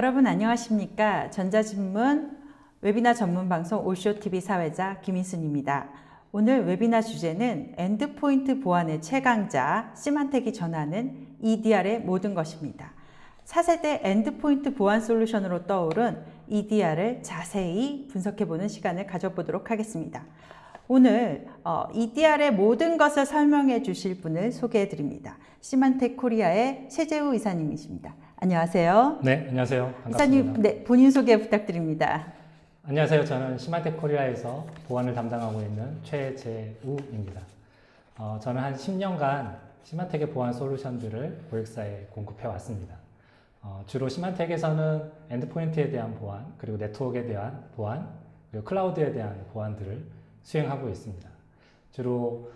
여러분 안녕하십니까? 전자신문 웨비나 전문 방송 올쇼TV 사회자 김인순입니다. 오늘 웨비나 주제는 엔드포인트 보안의 최강자 시만텍이 전하는 EDR의 모든 것입니다. 차세대 엔드포인트 보안 솔루션으로 떠오른 EDR을 자세히 분석해보는 시간을 가져보도록 하겠습니다. 오늘 EDR의 모든 것을 설명해 주실 분을 소개해 드립니다. 시만텍 코리아의 최재우 이사님이십니다. 안녕하세요. 네, 안녕하세요. 반갑습니다. 이사님, 네, 본인 소개 부탁드립니다. 안녕하세요. 저는 시만텍 코리아에서 보안을 담당하고 있는 최재우입니다. 저는 한 10년간 시만텍의 보안 솔루션들을 고객사에 공급해 왔습니다. 주로 시만텍에서는 엔드포인트에 대한 보안, 그리고 네트워크에 대한 보안, 그리고 클라우드에 대한 보안들을 수행하고 있습니다. 주로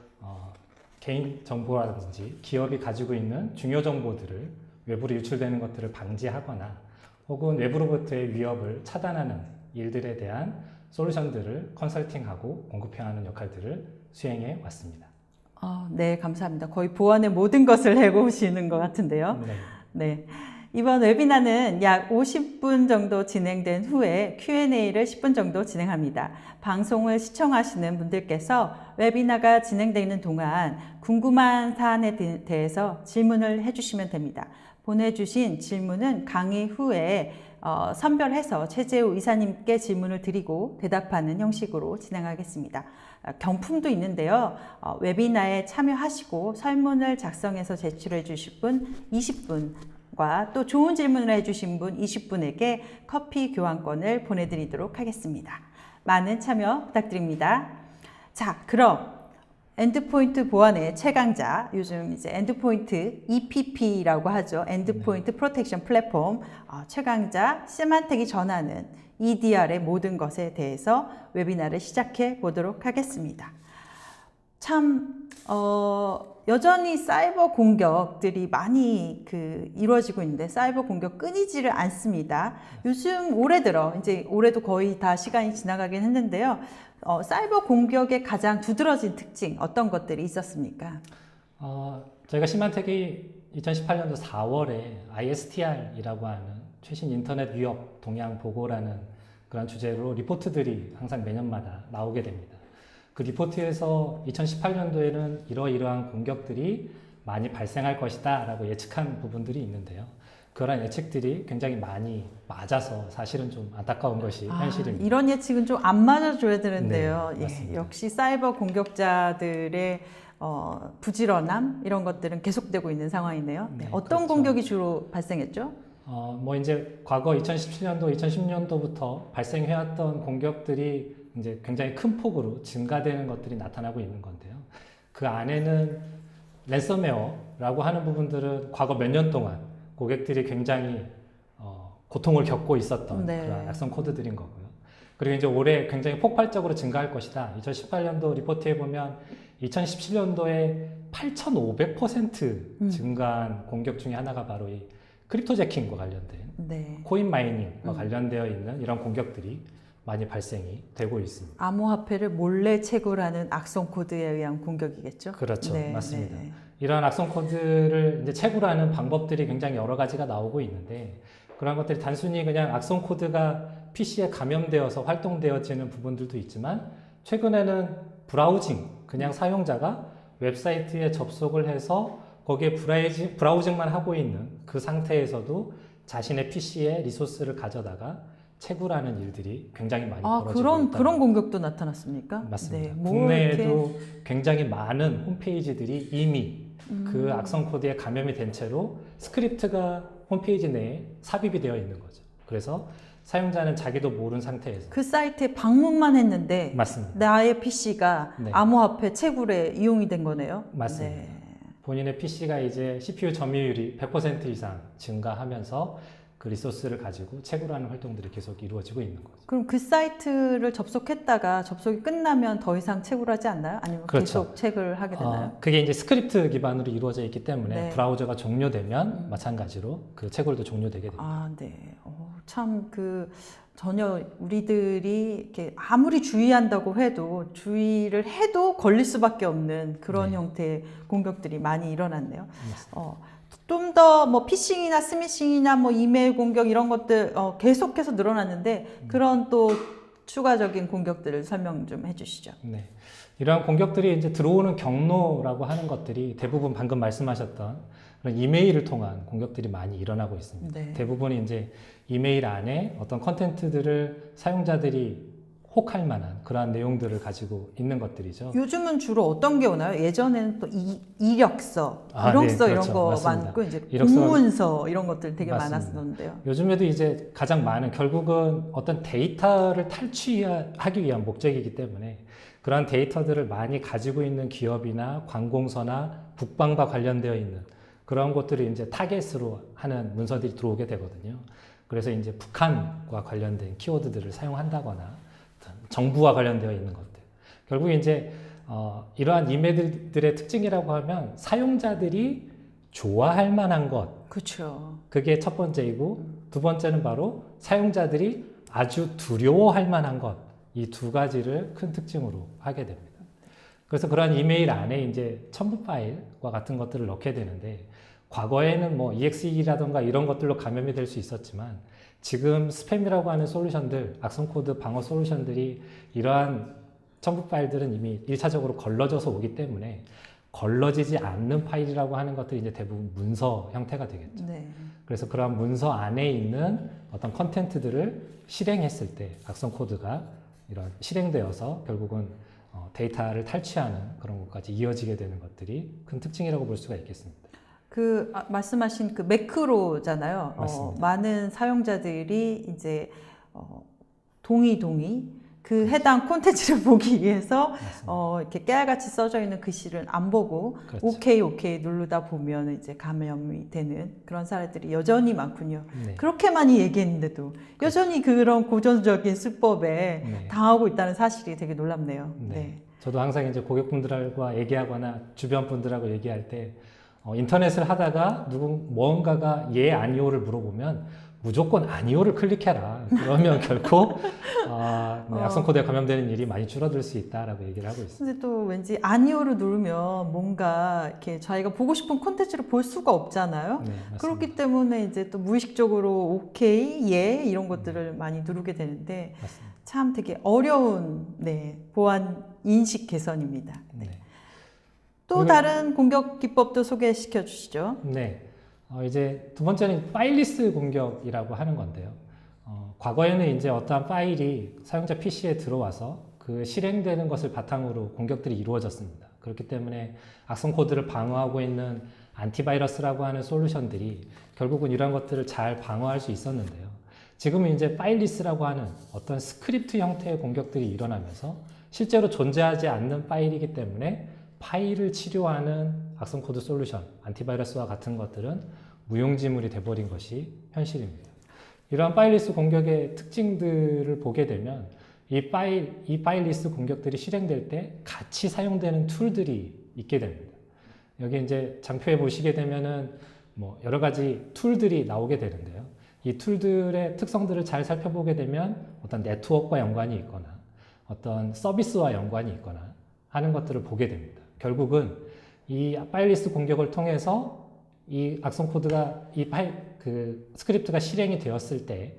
개인정보라든지 기업이 가지고 있는 중요 정보들을 외부로 유출되는 것들을 방지하거나 혹은 외부로부터의 위협을 차단하는 일들에 대한 솔루션들을 컨설팅하고 공급해하는 역할들을 수행해 왔습니다. 네, 감사합니다. 거의 보안의 모든 것을 해보시는 것 같은데요. 네. 이번 웨비나는 약 50분 정도 진행된 후에 Q&A를 10분 정도 진행합니다. 방송을 시청하시는 분들께서 웨비나가 진행되는 동안 궁금한 사안에 대해서 질문을 해주시면 됩니다. 보내주신 질문은 강의 후에 선별해서 최재우 이사님께 질문을 드리고 대답하는 형식으로 진행하겠습니다. 경품도 있는데요. 웨비나에 참여하시고 설문을 작성해서 제출해 주실 분 20분과 또 좋은 질문을 해주신 분 20분에게 커피 교환권을 보내드리도록 하겠습니다. 많은 참여 부탁드립니다. 자, 그럼 엔드포인트 보안의 최강자, 요즘 이제 엔드포인트 EPP라고 하죠. 엔드포인트 프로텍션 플랫폼 최강자 시만텍이 전하는 EDR의 모든 것에 대해서 웨비나를 시작해 보도록 하겠습니다. 참 여전히 사이버 공격들이 많이 이루어지고 있는데 사이버 공격 끊이지를 않습니다. 요즘 올해 들어 이제 올해도 거의 다 시간이 지나가긴 했는데요. 사이버 공격의 가장 두드러진 특징 어떤 것들이 있었습니까? 저희가 시만텍이 2018년도 4월에 ISTR이라고 하는 최신 인터넷 위협 동향 보고라는 그런 주제로 리포트들이 항상 매년마다 나오게 됩니다. 그 리포트에서 2018년도에는 이러이러한 공격들이 많이 발생할 것이다 라고 예측한 부분들이 있는데요. 그런 예측들이 굉장히 많이 맞아서 사실은 좀 안타까운 것이 현실입니다. 이런 예측은 좀 안 맞아줘야 되는데요. 네, 역시 사이버 공격자들의 부지런함 이런 것들은 계속되고 있는 상황이네요. 네, 어떤 그렇죠. 공격이 주로 발생했죠? 이제 과거 2017년도, 2010년도부터 발생해왔던 공격들이 이제 굉장히 큰 폭으로 증가되는 것들이 나타나고 있는 건데요. 그 안에는 랜섬웨어라고 하는 부분들은 과거 몇 년 동안 고객들이 굉장히 고통을 겪고 있었던 그런 악성 코드들인 거고요. 그리고 이제 올해 굉장히 폭발적으로 증가할 것이다. 2018년도 리포트에 보면 2017년도에 8,500% 증가한 공격 중에 하나가 바로 이 크립토 재킹과 관련된 코인 마이닝과 관련되어 있는 이런 공격들이 많이 발생이 되고 있습니다. 암호화폐를 몰래 채굴하는 악성 코드에 의한 공격이겠죠? 그렇죠. 맞습니다. 이런 악성 코드를 이제 채굴하는 방법들이 굉장히 여러 가지가 나오고 있는데 그런 것들이 단순히 그냥 악성 코드가 PC에 감염되어서 활동되어지는 부분들도 있지만 최근에는 브라우징, 그냥 사용자가 웹사이트에 접속을 해서 거기에 브라우징만 하고 있는 그 상태에서도 자신의 PC에 리소스를 가져다가 채굴하는 일들이 굉장히 많이 벌어지고 있다. 그런 공격도 나타났습니까? 맞습니다. 국내에도 굉장히 많은 홈페이지들이 이미 그 악성 코드에 감염이 된 채로 스크립트가 홈페이지 내에 삽입이 되어 있는 거죠. 그래서 사용자는 자기도 모르는 상태에서 그 사이트에 방문만 했는데 맞습니다. 나의 PC가 암호화폐 채굴에 이용이 된 거네요. 맞습니다. 본인의 PC가 이제 CPU 점유율이 100% 이상 증가하면서 그 리소스를 가지고 채굴하는 활동들이 계속 이루어지고 있는 거죠. 그럼 그 사이트를 접속했다가 접속이 끝나면 더 이상 채굴하지 않나요? 아니면 계속 채굴을 하게 되나요? 그게 이제 스크립트 기반으로 이루어져 있기 때문에 브라우저가 종료되면 마찬가지로 그 채굴도 종료되게 됩니다. 참 전혀 우리들이 이렇게 아무리 주의한다고 해도 주의를 해도 걸릴 수밖에 없는 그런 형태의 공격들이 많이 일어났네요. 좀 더 뭐 피싱이나 스미싱이나 뭐 이메일 공격 이런 것들 계속해서 늘어났는데 그런 또 추가적인 공격들을 설명 좀 해주시죠. 네. 이러한 공격들이 이제 들어오는 경로라고 하는 것들이 대부분 방금 말씀하셨던 그런 이메일을 통한 공격들이 많이 일어나고 있습니다. 네. 대부분이 이제 이메일 안에 어떤 컨텐츠들을 사용자들이 혹할 만한 그러한 내용들을 가지고 있는 것들이죠. 요즘은 주로 어떤 게 오나요? 예전에는 또 이력서, 일용서 네, 이런 그렇죠. 거 맞습니다. 많고 이제 이력서, 공문서 이런 것들 되게 맞습니다. 많았었는데요. 요즘에도 이제 가장 많은 결국은 어떤 데이터를 탈취하기 위한 목적이기 때문에 그러한 데이터들을 많이 가지고 있는 기업이나 관공서나 국방과 관련되어 있는 그런 것들을 이제 타겟으로 하는 문서들이 들어오게 되거든요. 그래서 이제 북한과 관련된 키워드들을 사용한다거나 정부와 관련되어 있는 것들. 결국 이제 이러한 이메일들의 특징이라고 하면 사용자들이 좋아할 만한 것. 그렇죠. 그게 첫 번째이고 두 번째는 바로 사용자들이 아주 두려워할 만한 것. 이 두 가지를 큰 특징으로 하게 됩니다. 그래서 그러한 이메일 안에 이제 첨부 파일과 같은 것들을 넣게 되는데 과거에는 뭐 EXE라던가 이런 것들로 감염이 될 수 있었지만 지금 스팸이라고 하는 솔루션들, 악성 코드 방어 솔루션들이 이러한 첨부 파일들은 이미 1차적으로 걸러져서 오기 때문에 걸러지지 않는 파일이라고 하는 것들이 이제 대부분 문서 형태가 되겠죠. 네. 그래서 그러한 문서 안에 있는 어떤 컨텐츠들을 실행했을 때 악성 코드가 이런 실행되어서 결국은 데이터를 탈취하는 그런 것까지 이어지게 되는 것들이 큰 특징이라고 볼 수가 있겠습니다. 말씀하신 그 매크로잖아요. 맞습니다. 많은 사용자들이 이제 동의 그 해당 콘텐츠를 보기 위해서 이렇게 깨알같이 써져 있는 글씨를 안 보고 그렇죠. 오케이 누르다 보면 이제 감염이 되는 그런 사례들이 여전히 많군요. 네. 그렇게 많이 얘기했는데도 여전히 그런 고전적인 수법에 네. 당하고 있다는 사실이 되게 놀랍네요. 네. 네. 저도 항상 이제 고객분들과 얘기하거나 주변 분들하고 얘기할 때 인터넷을 하다가 뭔가가 예 아니오를 물어보면 무조건 아니오를 클릭해라. 그러면 결코 악성 코드에 감염되는 일이 많이 줄어들 수 있다라고 얘기를 하고 있습니다. 근데 또 왠지 아니오를 누르면 뭔가 이렇게 자기가 보고 싶은 콘텐츠를 볼 수가 없잖아요. 네, 맞습니다. 그렇기 때문에 이제 또 무의식적으로 오케이, 예 이런 것들을 많이 누르게 되는데 맞습니다. 참 되게 어려운 보안 인식 개선입니다. 네. 네. 또 다른 공격 기법도 소개시켜 주시죠. 네. 이제 두 번째는 파일리스 공격이라고 하는 건데요. 과거에는 이제 어떠한 파일이 사용자 PC에 들어와서 그 실행되는 것을 바탕으로 공격들이 이루어졌습니다. 그렇기 때문에 악성 코드를 방어하고 있는 안티바이러스라고 하는 솔루션들이 결국은 이런 것들을 잘 방어할 수 있었는데요. 지금은 이제 파일리스라고 하는 어떤 스크립트 형태의 공격들이 일어나면서 실제로 존재하지 않는 파일이기 때문에 파일을 치료하는 악성 코드 솔루션, 안티바이러스와 같은 것들은 무용지물이 돼버린 것이 현실입니다. 이러한 파일리스 공격의 특징들을 보게 되면 이 파일리스 공격들이 실행될 때 같이 사용되는 툴들이 있게 됩니다. 여기 이제 장표에 보시게 되면은 뭐 여러 가지 툴들이 나오게 되는데요. 이 툴들의 특성들을 잘 살펴보게 되면 어떤 네트워크와 연관이 있거나 어떤 서비스와 연관이 있거나 하는 것들을 보게 됩니다. 결국은 이 파일리스 공격을 통해서 이 악성 코드가 그 스크립트가 실행이 되었을 때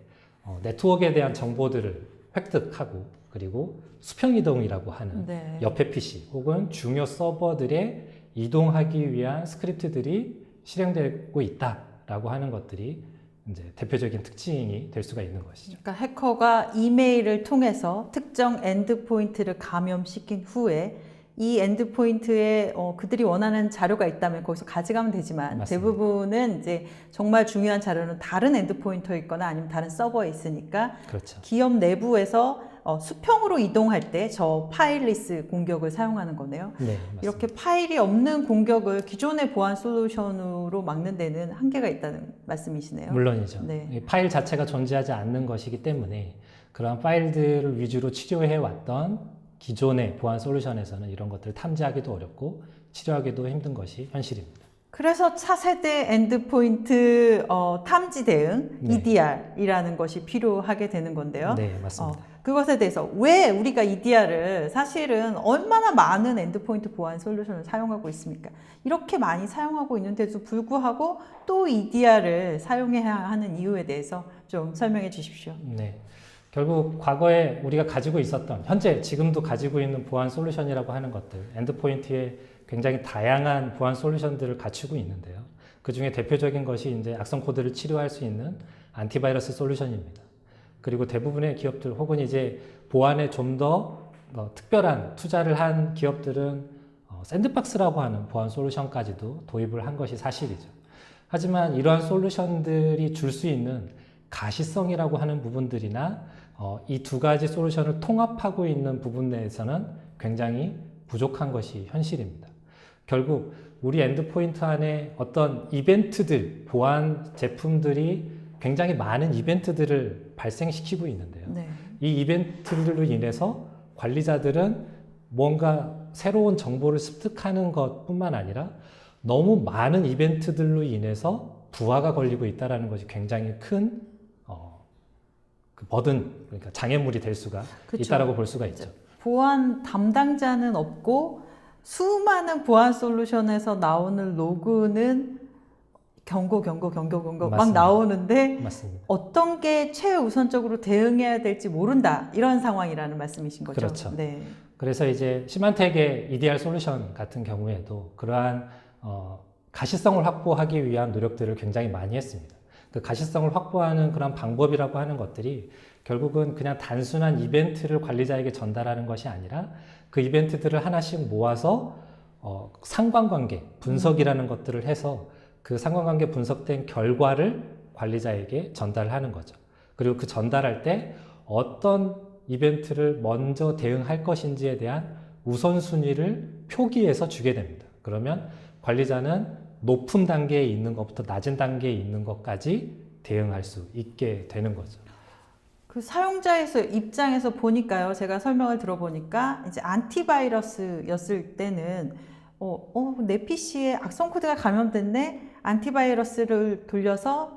네트워크에 대한 정보들을 획득하고 그리고 수평 이동이라고 하는 네. 옆에 PC 혹은 중요 서버들에 이동하기 위한 스크립트들이 실행되고 있다라고 하는 것들이 이제 대표적인 특징이 될 수가 있는 것이죠. 그러니까 해커가 이메일을 통해서 특정 엔드포인트를 감염시킨 후에 이 엔드포인트에 그들이 원하는 자료가 있다면 거기서 가져가면 되지만 맞습니다. 대부분은 이제 정말 중요한 자료는 다른 엔드포인터에 있거나 아니면 다른 서버에 있으니까 그렇죠. 기업 내부에서 수평으로 이동할 때 저 파일리스 공격을 사용하는 거네요. 네, 맞습니다. 이렇게 파일이 없는 공격을 기존의 보안 솔루션으로 막는 데는 한계가 있다는 말씀이시네요. 물론이죠. 네. 이 파일 자체가 존재하지 않는 것이기 때문에 그러한 파일들을 위주로 치료해 왔던 기존의 보안 솔루션에서는 이런 것들을 탐지하기도 어렵고 치료하기도 힘든 것이 현실입니다. 그래서 차세대 엔드포인트 탐지 대응 네. EDR이라는 것이 필요하게 되는 건데요. 네, 맞습니다. 그것에 대해서 왜 우리가 EDR을 사실은 얼마나 많은 엔드포인트 보안 솔루션을 사용하고 있습니까? 이렇게 많이 사용하고 있는데도 불구하고 또 EDR을 사용해야 하는 이유에 대해서 좀 설명해 주십시오. 네. 결국 과거에 우리가 가지고 있었던, 현재 지금도 가지고 있는 보안 솔루션이라고 하는 것들, 엔드포인트에 굉장히 다양한 보안 솔루션들을 갖추고 있는데요. 그 중에 대표적인 것이 이제 악성 코드를 치료할 수 있는 안티바이러스 솔루션입니다. 그리고 대부분의 기업들 혹은 이제 보안에 좀 더 특별한 투자를 한 기업들은 샌드박스라고 하는 보안 솔루션까지도 도입을 한 것이 사실이죠. 하지만 이러한 솔루션들이 줄 수 있는 가시성이라고 하는 부분들이나 이 두 가지 솔루션을 통합하고 있는 부분 내에서는 굉장히 부족한 것이 현실입니다. 결국 우리 엔드포인트 안에 어떤 이벤트들, 보안 제품들이 굉장히 많은 이벤트들을 발생시키고 있는데요. 네. 이 이벤트들로 인해서 관리자들은 뭔가 새로운 정보를 습득하는 것뿐만 아니라 너무 많은 이벤트들로 인해서 부하가 걸리고 있다는 것이 굉장히 큰 그 버든, 그러니까 장애물이 될 수가 그쵸. 있다라고 볼 수가 있죠. 보안 담당자는 없고 수많은 보안 솔루션에서 나오는 로그는 경고 막 맞습니다. 나오는데 맞습니다. 어떤 게 최우선적으로 대응해야 될지 모른다 이런 상황이라는 말씀이신 거죠? 그렇죠. 네. 그래서 이제 시만텍의 EDR 솔루션 같은 경우에도 그러한 가시성을 확보하기 위한 노력들을 굉장히 많이 했습니다. 그 가시성을 확보하는 그런 방법이라고 하는 것들이 결국은 그냥 단순한 이벤트를 관리자에게 전달하는 것이 아니라 그 이벤트들을 하나씩 모아서 상관관계 분석이라는 것들을 해서 그 상관관계 분석된 결과를 관리자에게 전달하는 거죠. 그리고 그 전달할 때 어떤 이벤트를 먼저 대응할 것인지에 대한 우선순위를 표기해서 주게 됩니다. 그러면 관리자는 높은 단계에 있는 것부터 낮은 단계에 있는 것까지 대응할 수 있게 되는 거죠. 그 사용자의 입장에서 보니까요, 제가 설명을 들어보니까 이제 안티바이러스였을 때는 내 PC에 악성 코드가 감염됐네, 안티바이러스를 돌려서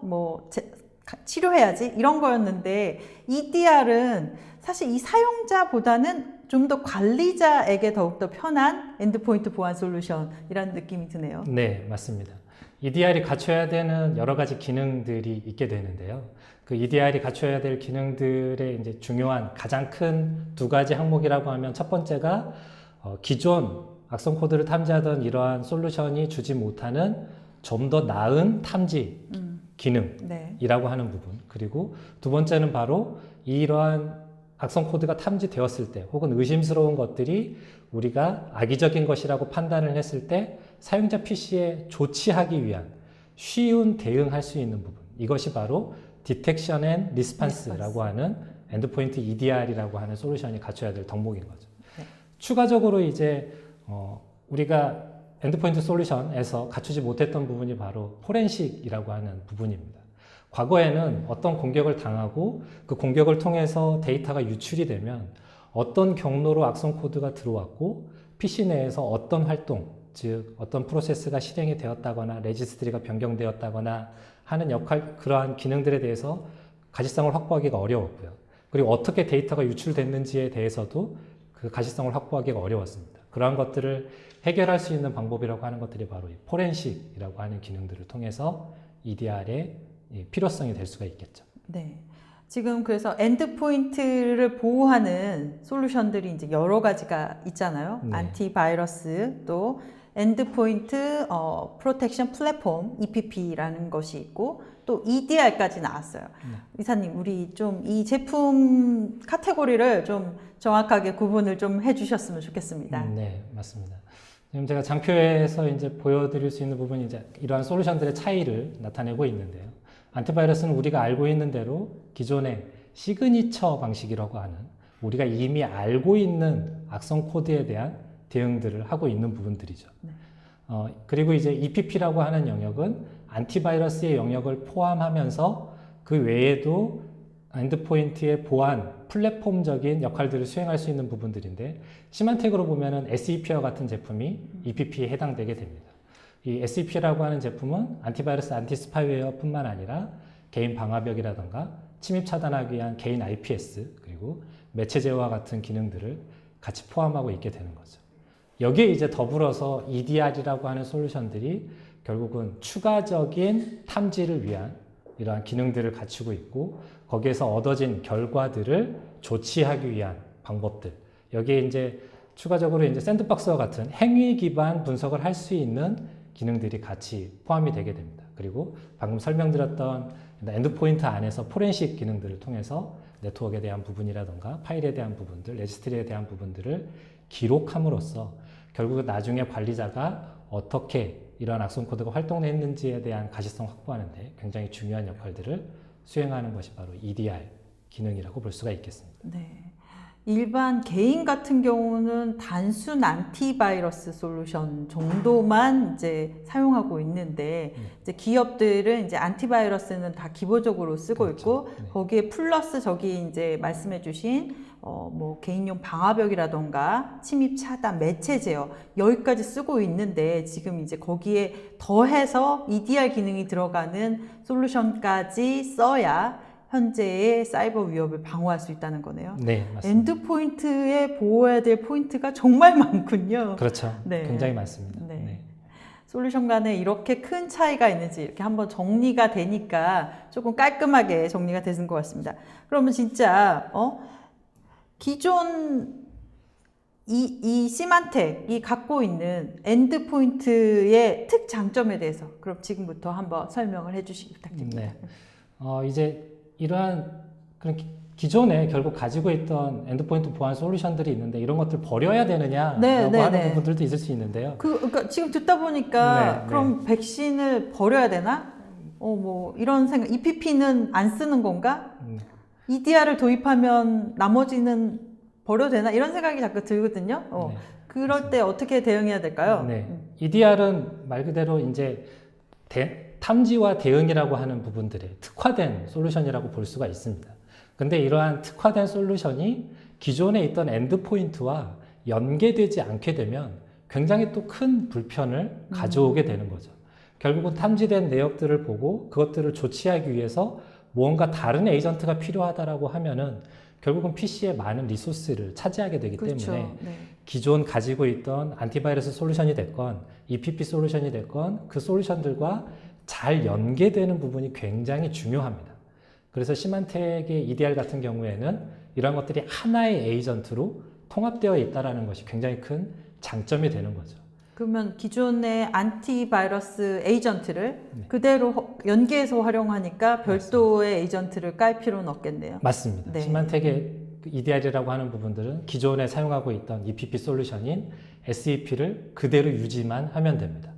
치료해야지 이런 거였는데 EDR은 사실 이 사용자보다는 좀 더 관리자에게 더욱더 편한 엔드포인트 보안 솔루션이라는 느낌이 드네요. 네, 맞습니다. EDR이 갖춰야 되는 여러 가지 기능들이 있게 되는데요. 그 EDR이 갖춰야 될 기능들의 이제 중요한 가장 큰 두 가지 항목이라고 하면 첫 번째가 기존 악성 코드를 탐지하던 이러한 솔루션이 주지 못하는 좀 더 나은 탐지 기능이라고 하는 부분. 그리고 두 번째는 바로 이러한 악성 코드가 탐지되었을 때 혹은 의심스러운 것들이 우리가 악의적인 것이라고 판단을 했을 때 사용자 PC에 조치하기 위한 쉬운 대응할 수 있는 부분. 이것이 바로 Detection and Response라고 하는 엔드포인트 EDR이라고 하는 솔루션이 갖춰야 될 덕목인 거죠. 네. 추가적으로 이제 우리가 엔드포인트 솔루션에서 갖추지 못했던 부분이 바로 포렌식이라고 하는 부분입니다. 과거에는 어떤 공격을 당하고 그 공격을 통해서 데이터가 유출이 되면 어떤 경로로 악성 코드가 들어왔고 PC 내에서 어떤 활동, 즉 어떤 프로세스가 실행이 되었다거나 레지스트리가 변경되었다거나 하는 그러한 기능들에 대해서 가시성을 확보하기가 어려웠고요. 그리고 어떻게 데이터가 유출됐는지에 대해서도 그 가시성을 확보하기가 어려웠습니다. 그러한 것들을 해결할 수 있는 방법이라고 하는 것들이 바로 이 포렌식이라고 하는 기능들을 통해서 EDR의 필요성이 될 수가 있겠죠. 네. 지금 그래서 엔드포인트를 보호하는 솔루션들이 이제 여러 가지가 있잖아요. 네. 안티바이러스, 또 엔드포인트 프로텍션 플랫폼 EPP라는 것이 있고 또 EDR까지 나왔어요. 이사님, 우리 좀 이 제품 카테고리를 좀 정확하게 구분을 좀 해주셨으면 좋겠습니다. 네, 맞습니다. 지금 제가 장표에서 이제 보여드릴 수 있는 부분이 이제 이러한 솔루션들의 차이를 나타내고 있는데요. 안티바이러스는 우리가 알고 있는 대로 기존의 시그니처 방식이라고 하는 우리가 이미 알고 있는 악성 코드에 대한 대응들을 하고 있는 부분들이죠. 네. 그리고 이제 EPP라고 하는 영역은 안티바이러스의 영역을 포함하면서 그 외에도 엔드포인트의 보안, 플랫폼적인 역할들을 수행할 수 있는 부분들인데 시만텍으로 보면은 SEP와 같은 제품이 EPP에 해당되게 됩니다. 이 SEP라고 하는 제품은 안티바이러스, 안티스파이웨어뿐만 아니라 개인 방화벽이라든가 침입 차단하기 위한 개인 IPS 그리고 매체 제어와 같은 기능들을 같이 포함하고 있게 되는 거죠. 여기에 이제 더불어서 EDR이라고 하는 솔루션들이 결국은 추가적인 탐지를 위한 이러한 기능들을 갖추고 있고 거기에서 얻어진 결과들을 조치하기 위한 방법들. 여기에 이제 추가적으로 이제 샌드박스와 같은 행위 기반 분석을 할 수 있는 기능들이 같이 포함이 되게 됩니다. 그리고 방금 설명드렸던 엔드포인트 안에서 포렌식 기능들을 통해서 네트워크에 대한 부분이라던가 파일에 대한 부분들, 레지스트리에 대한 부분들을 기록함으로써 결국 나중에 관리자가 어떻게 이러한 악성 코드가 활동했는지에 대한 가시성 확보하는데 굉장히 중요한 역할들을 수행하는 것이 바로 EDR 기능이라고 볼 수가 있겠습니다. 네. 일반 개인 같은 경우는 단순 안티바이러스 솔루션 정도만 이제 사용하고 있는데 이제 기업들은 이제 안티바이러스는 다 기본적으로 쓰고 그렇죠. 있고 네. 거기에 플러스 저기 이제 말씀해주신 뭐 개인용 방화벽이라던가 침입 차단, 매체 제어 여기까지 쓰고 있는데 지금 이제 거기에 더해서 EDR 기능이 들어가는 솔루션까지 써야 현재의 사이버 위협을 방어할 수 있다는 거네요. 네, 맞습니다. 엔드포인트에 보호해야 될 포인트가 정말 많군요. 그렇죠. 네. 굉장히 많습니다. 네. 네. 솔루션 간에 이렇게 큰 차이가 있는지 이렇게 한번 정리가 되니까 조금 깔끔하게 정리가 되는 것 같습니다. 그러면 진짜 기존 이 시만텍이 갖고 있는 엔드포인트의 특장점에 대해서 그럼 지금부터 한번 설명을 해주시기 부탁드립니다. 네. 이제 이러한 그런 기존에 결국 가지고 있던 엔드포인트 보안 솔루션들이 있는데 이런 것들 버려야 되느냐라고 하는 부분들도 있을 수 있는데요. 그러니까 지금 듣다 보니까 그럼 백신을 버려야 되나? 뭐 이런 생각. EPP는 안 쓰는 건가? EDR을 도입하면 나머지는 버려도 되나? 이런 생각이 자꾸 들거든요. 그럴 때 어떻게 대응해야 될까요? 네. EDR은 말 그대로 이제 탐지와 대응이라고 하는 부분들의 특화된 솔루션이라고 볼 수가 있습니다. 근데 이러한 특화된 솔루션이 기존에 있던 엔드포인트와 연계되지 않게 되면 굉장히 또 큰 불편을 가져오게 되는 거죠. 결국은 탐지된 내역들을 보고 그것들을 조치하기 위해서 무언가 다른 에이전트가 필요하다라고 하면은 결국은 PC에 많은 리소스를 차지하게 되기 때문에 기존 가지고 있던 안티바이러스 솔루션이 됐건 EPP 솔루션이 됐건 그 솔루션들과 잘 연계되는 부분이 굉장히 중요합니다. 그래서 시만텍의 EDR 같은 경우에는 이런 것들이 하나의 에이전트로 통합되어 있다는 것이 굉장히 큰 장점이 되는 거죠. 그러면 기존의 안티바이러스 에이전트를 그대로 연계해서 활용하니까 별도의 에이전트를 깔 필요는 없겠네요. 맞습니다. 네. 시만텍의 EDR이라고 하는 부분들은 기존에 사용하고 있던 EPP 솔루션인 SEP를 그대로 유지만 하면 됩니다.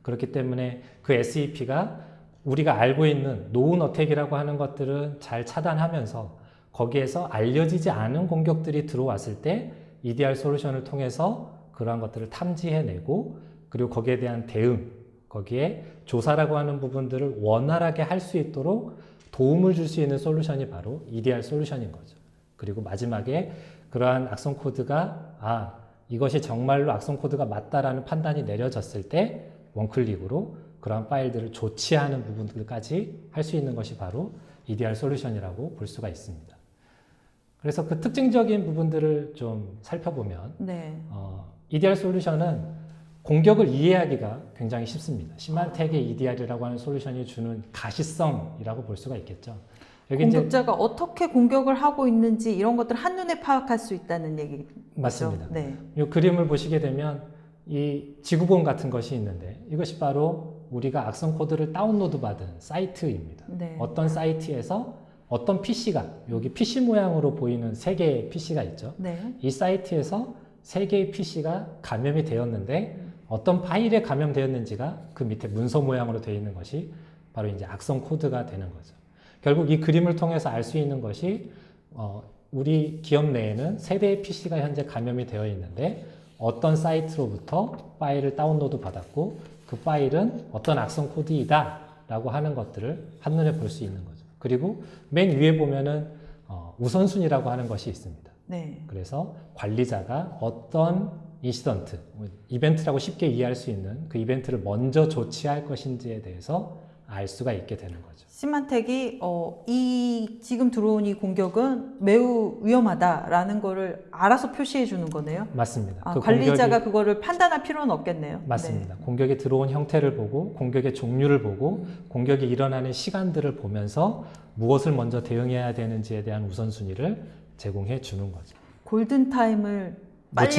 그렇기 때문에 그 SEP가 우리가 알고 있는 노운 어택이라고 하는 것들은 잘 차단하면서 거기에서 알려지지 않은 공격들이 들어왔을 때 EDR 솔루션을 통해서 그러한 것들을 탐지해내고 그리고 거기에 대한 대응, 거기에 조사라고 하는 부분들을 원활하게 할 수 있도록 도움을 줄 수 있는 솔루션이 바로 EDR 솔루션인 거죠. 그리고 마지막에 그러한 악성 코드가 이것이 정말로 악성 코드가 맞다라는 판단이 내려졌을 때 원클릭으로 그러한 파일들을 조치하는 부분들까지 할 수 있는 것이 바로 EDR 솔루션이라고 볼 수가 있습니다. 그래서 그 특징적인 부분들을 좀 살펴보면 EDR 솔루션은 공격을 이해하기가 굉장히 쉽습니다. 시만텍의 EDR이라고 하는 솔루션이 주는 가시성이라고 볼 수가 있겠죠. 여기 공격자가 어떻게 공격을 하고 있는지 이런 것들을 한눈에 파악할 수 있다는 얘기죠. 맞습니다. 네. 이 그림을 보시게 되면 이 지구본 같은 것이 있는데 이것이 바로 우리가 악성 코드를 다운로드 받은 사이트입니다. 어떤 사이트에서 어떤 PC가 여기 PC 모양으로 보이는 3개의 PC가 있죠. 이 사이트에서 3개의 PC가 감염이 되었는데 어떤 파일에 감염되었는지가 그 밑에 문서 모양으로 되어 있는 것이 바로 이제 악성 코드가 되는 거죠. 결국 이 그림을 통해서 알 수 있는 것이 우리 기업 내에는 3대의 PC가 현재 감염이 되어 있는데 어떤 사이트로부터 파일을 다운로드 받았고 그 파일은 어떤 악성 코드이다 라고 하는 것들을 한눈에 볼 수 있는 거죠. 그리고 맨 위에 보면은 우선순위라고 하는 것이 있습니다. 그래서 관리자가 어떤 이벤트라고 쉽게 이해할 수 있는 그 이벤트를 먼저 조치할 것인지에 대해서 알 수가 있게 되는 거죠. 시만텍이 이 지금 들어온 이 공격은 매우 위험하다라는 거를 알아서 표시해 주는 거네요. 맞습니다. 관리자가 그거를 판단할 필요는 없겠네요. 맞습니다. 네. 공격이 들어온 형태를 보고 공격의 종류를 보고 공격이 일어나는 시간들을 보면서 무엇을 먼저 대응해야 되는지에 대한 우선순위를 제공해 주는 거죠. 골든타임을 빨리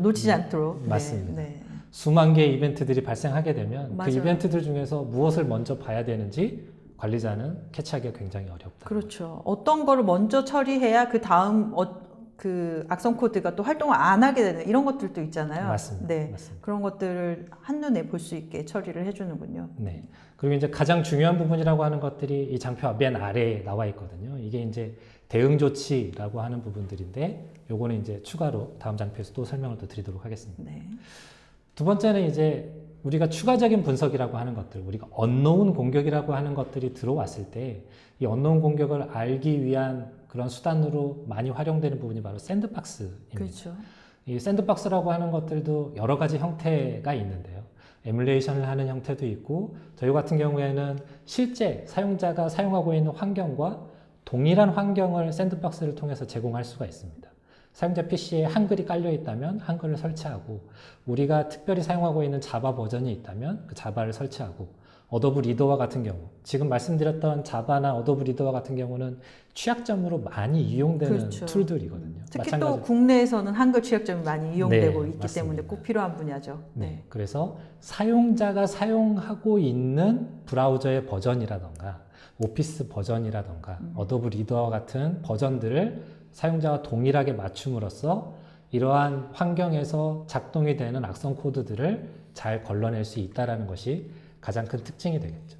놓치지 않도록. 맞습니다. 네. 수만 개의 이벤트들이 발생하게 되면 맞아요. 그 이벤트들 중에서 무엇을 먼저 봐야 되는지 관리자는 캐치하기가 굉장히 어렵다. 그렇죠. 어떤 거를 먼저 처리해야 그 다음 그 악성 코드가 또 활동을 안 하게 되는 이런 것들도 있잖아요. 맞습니다. 네. 맞습니다. 그런 것들을 한눈에 볼 수 있게 처리를 해주는군요. 네. 그리고 이제 가장 중요한 부분이라고 하는 것들이 이 장표 맨 아래에 나와 있거든요. 이게 이제 대응 조치라고 하는 부분들인데 요거는 이제 추가로 다음 장표에서 또 설명을 또 드리도록 하겠습니다. 네. 두 번째는 이제 우리가 추가적인 분석이라고 하는 것들, 우리가 언노운 공격이라고 하는 것들이 들어왔을 때 이 언노운 공격을 알기 위한 그런 수단으로 많이 활용되는 부분이 바로 샌드박스입니다. 그렇죠. 이 샌드박스라고 하는 것들도 여러 가지 형태가 있는데요. 에뮬레이션을 하는 형태도 있고 저희 같은 경우에는 실제 사용자가 사용하고 있는 환경과 동일한 환경을 샌드박스를 통해서 제공할 수가 있습니다. 사용자 PC에 한글이 깔려 있다면 한글을 설치하고 우리가 특별히 사용하고 있는 자바 버전이 있다면 그 자바를 설치하고 어도브 리더와 같은 경우 지금 말씀드렸던 자바나 어도브 리더와 같은 경우는 취약점으로 많이 이용되는 그렇죠. 툴들이거든요. 특히 또 국내에서는 한글 취약점이 많이 이용되고 네, 있기 맞습니다. 때문에 꼭 필요한 분야죠. 네, 그래서 사용자가 사용하고 있는 브라우저의 버전이라던가 오피스 버전이라던가 어도브 리더와 같은 버전들을 사용자와 동일하게 맞춤으로써 이러한 환경에서 작동이 되는 악성 코드들을 잘 걸러낼 수 있다는 것이 가장 큰 특징이 되겠죠.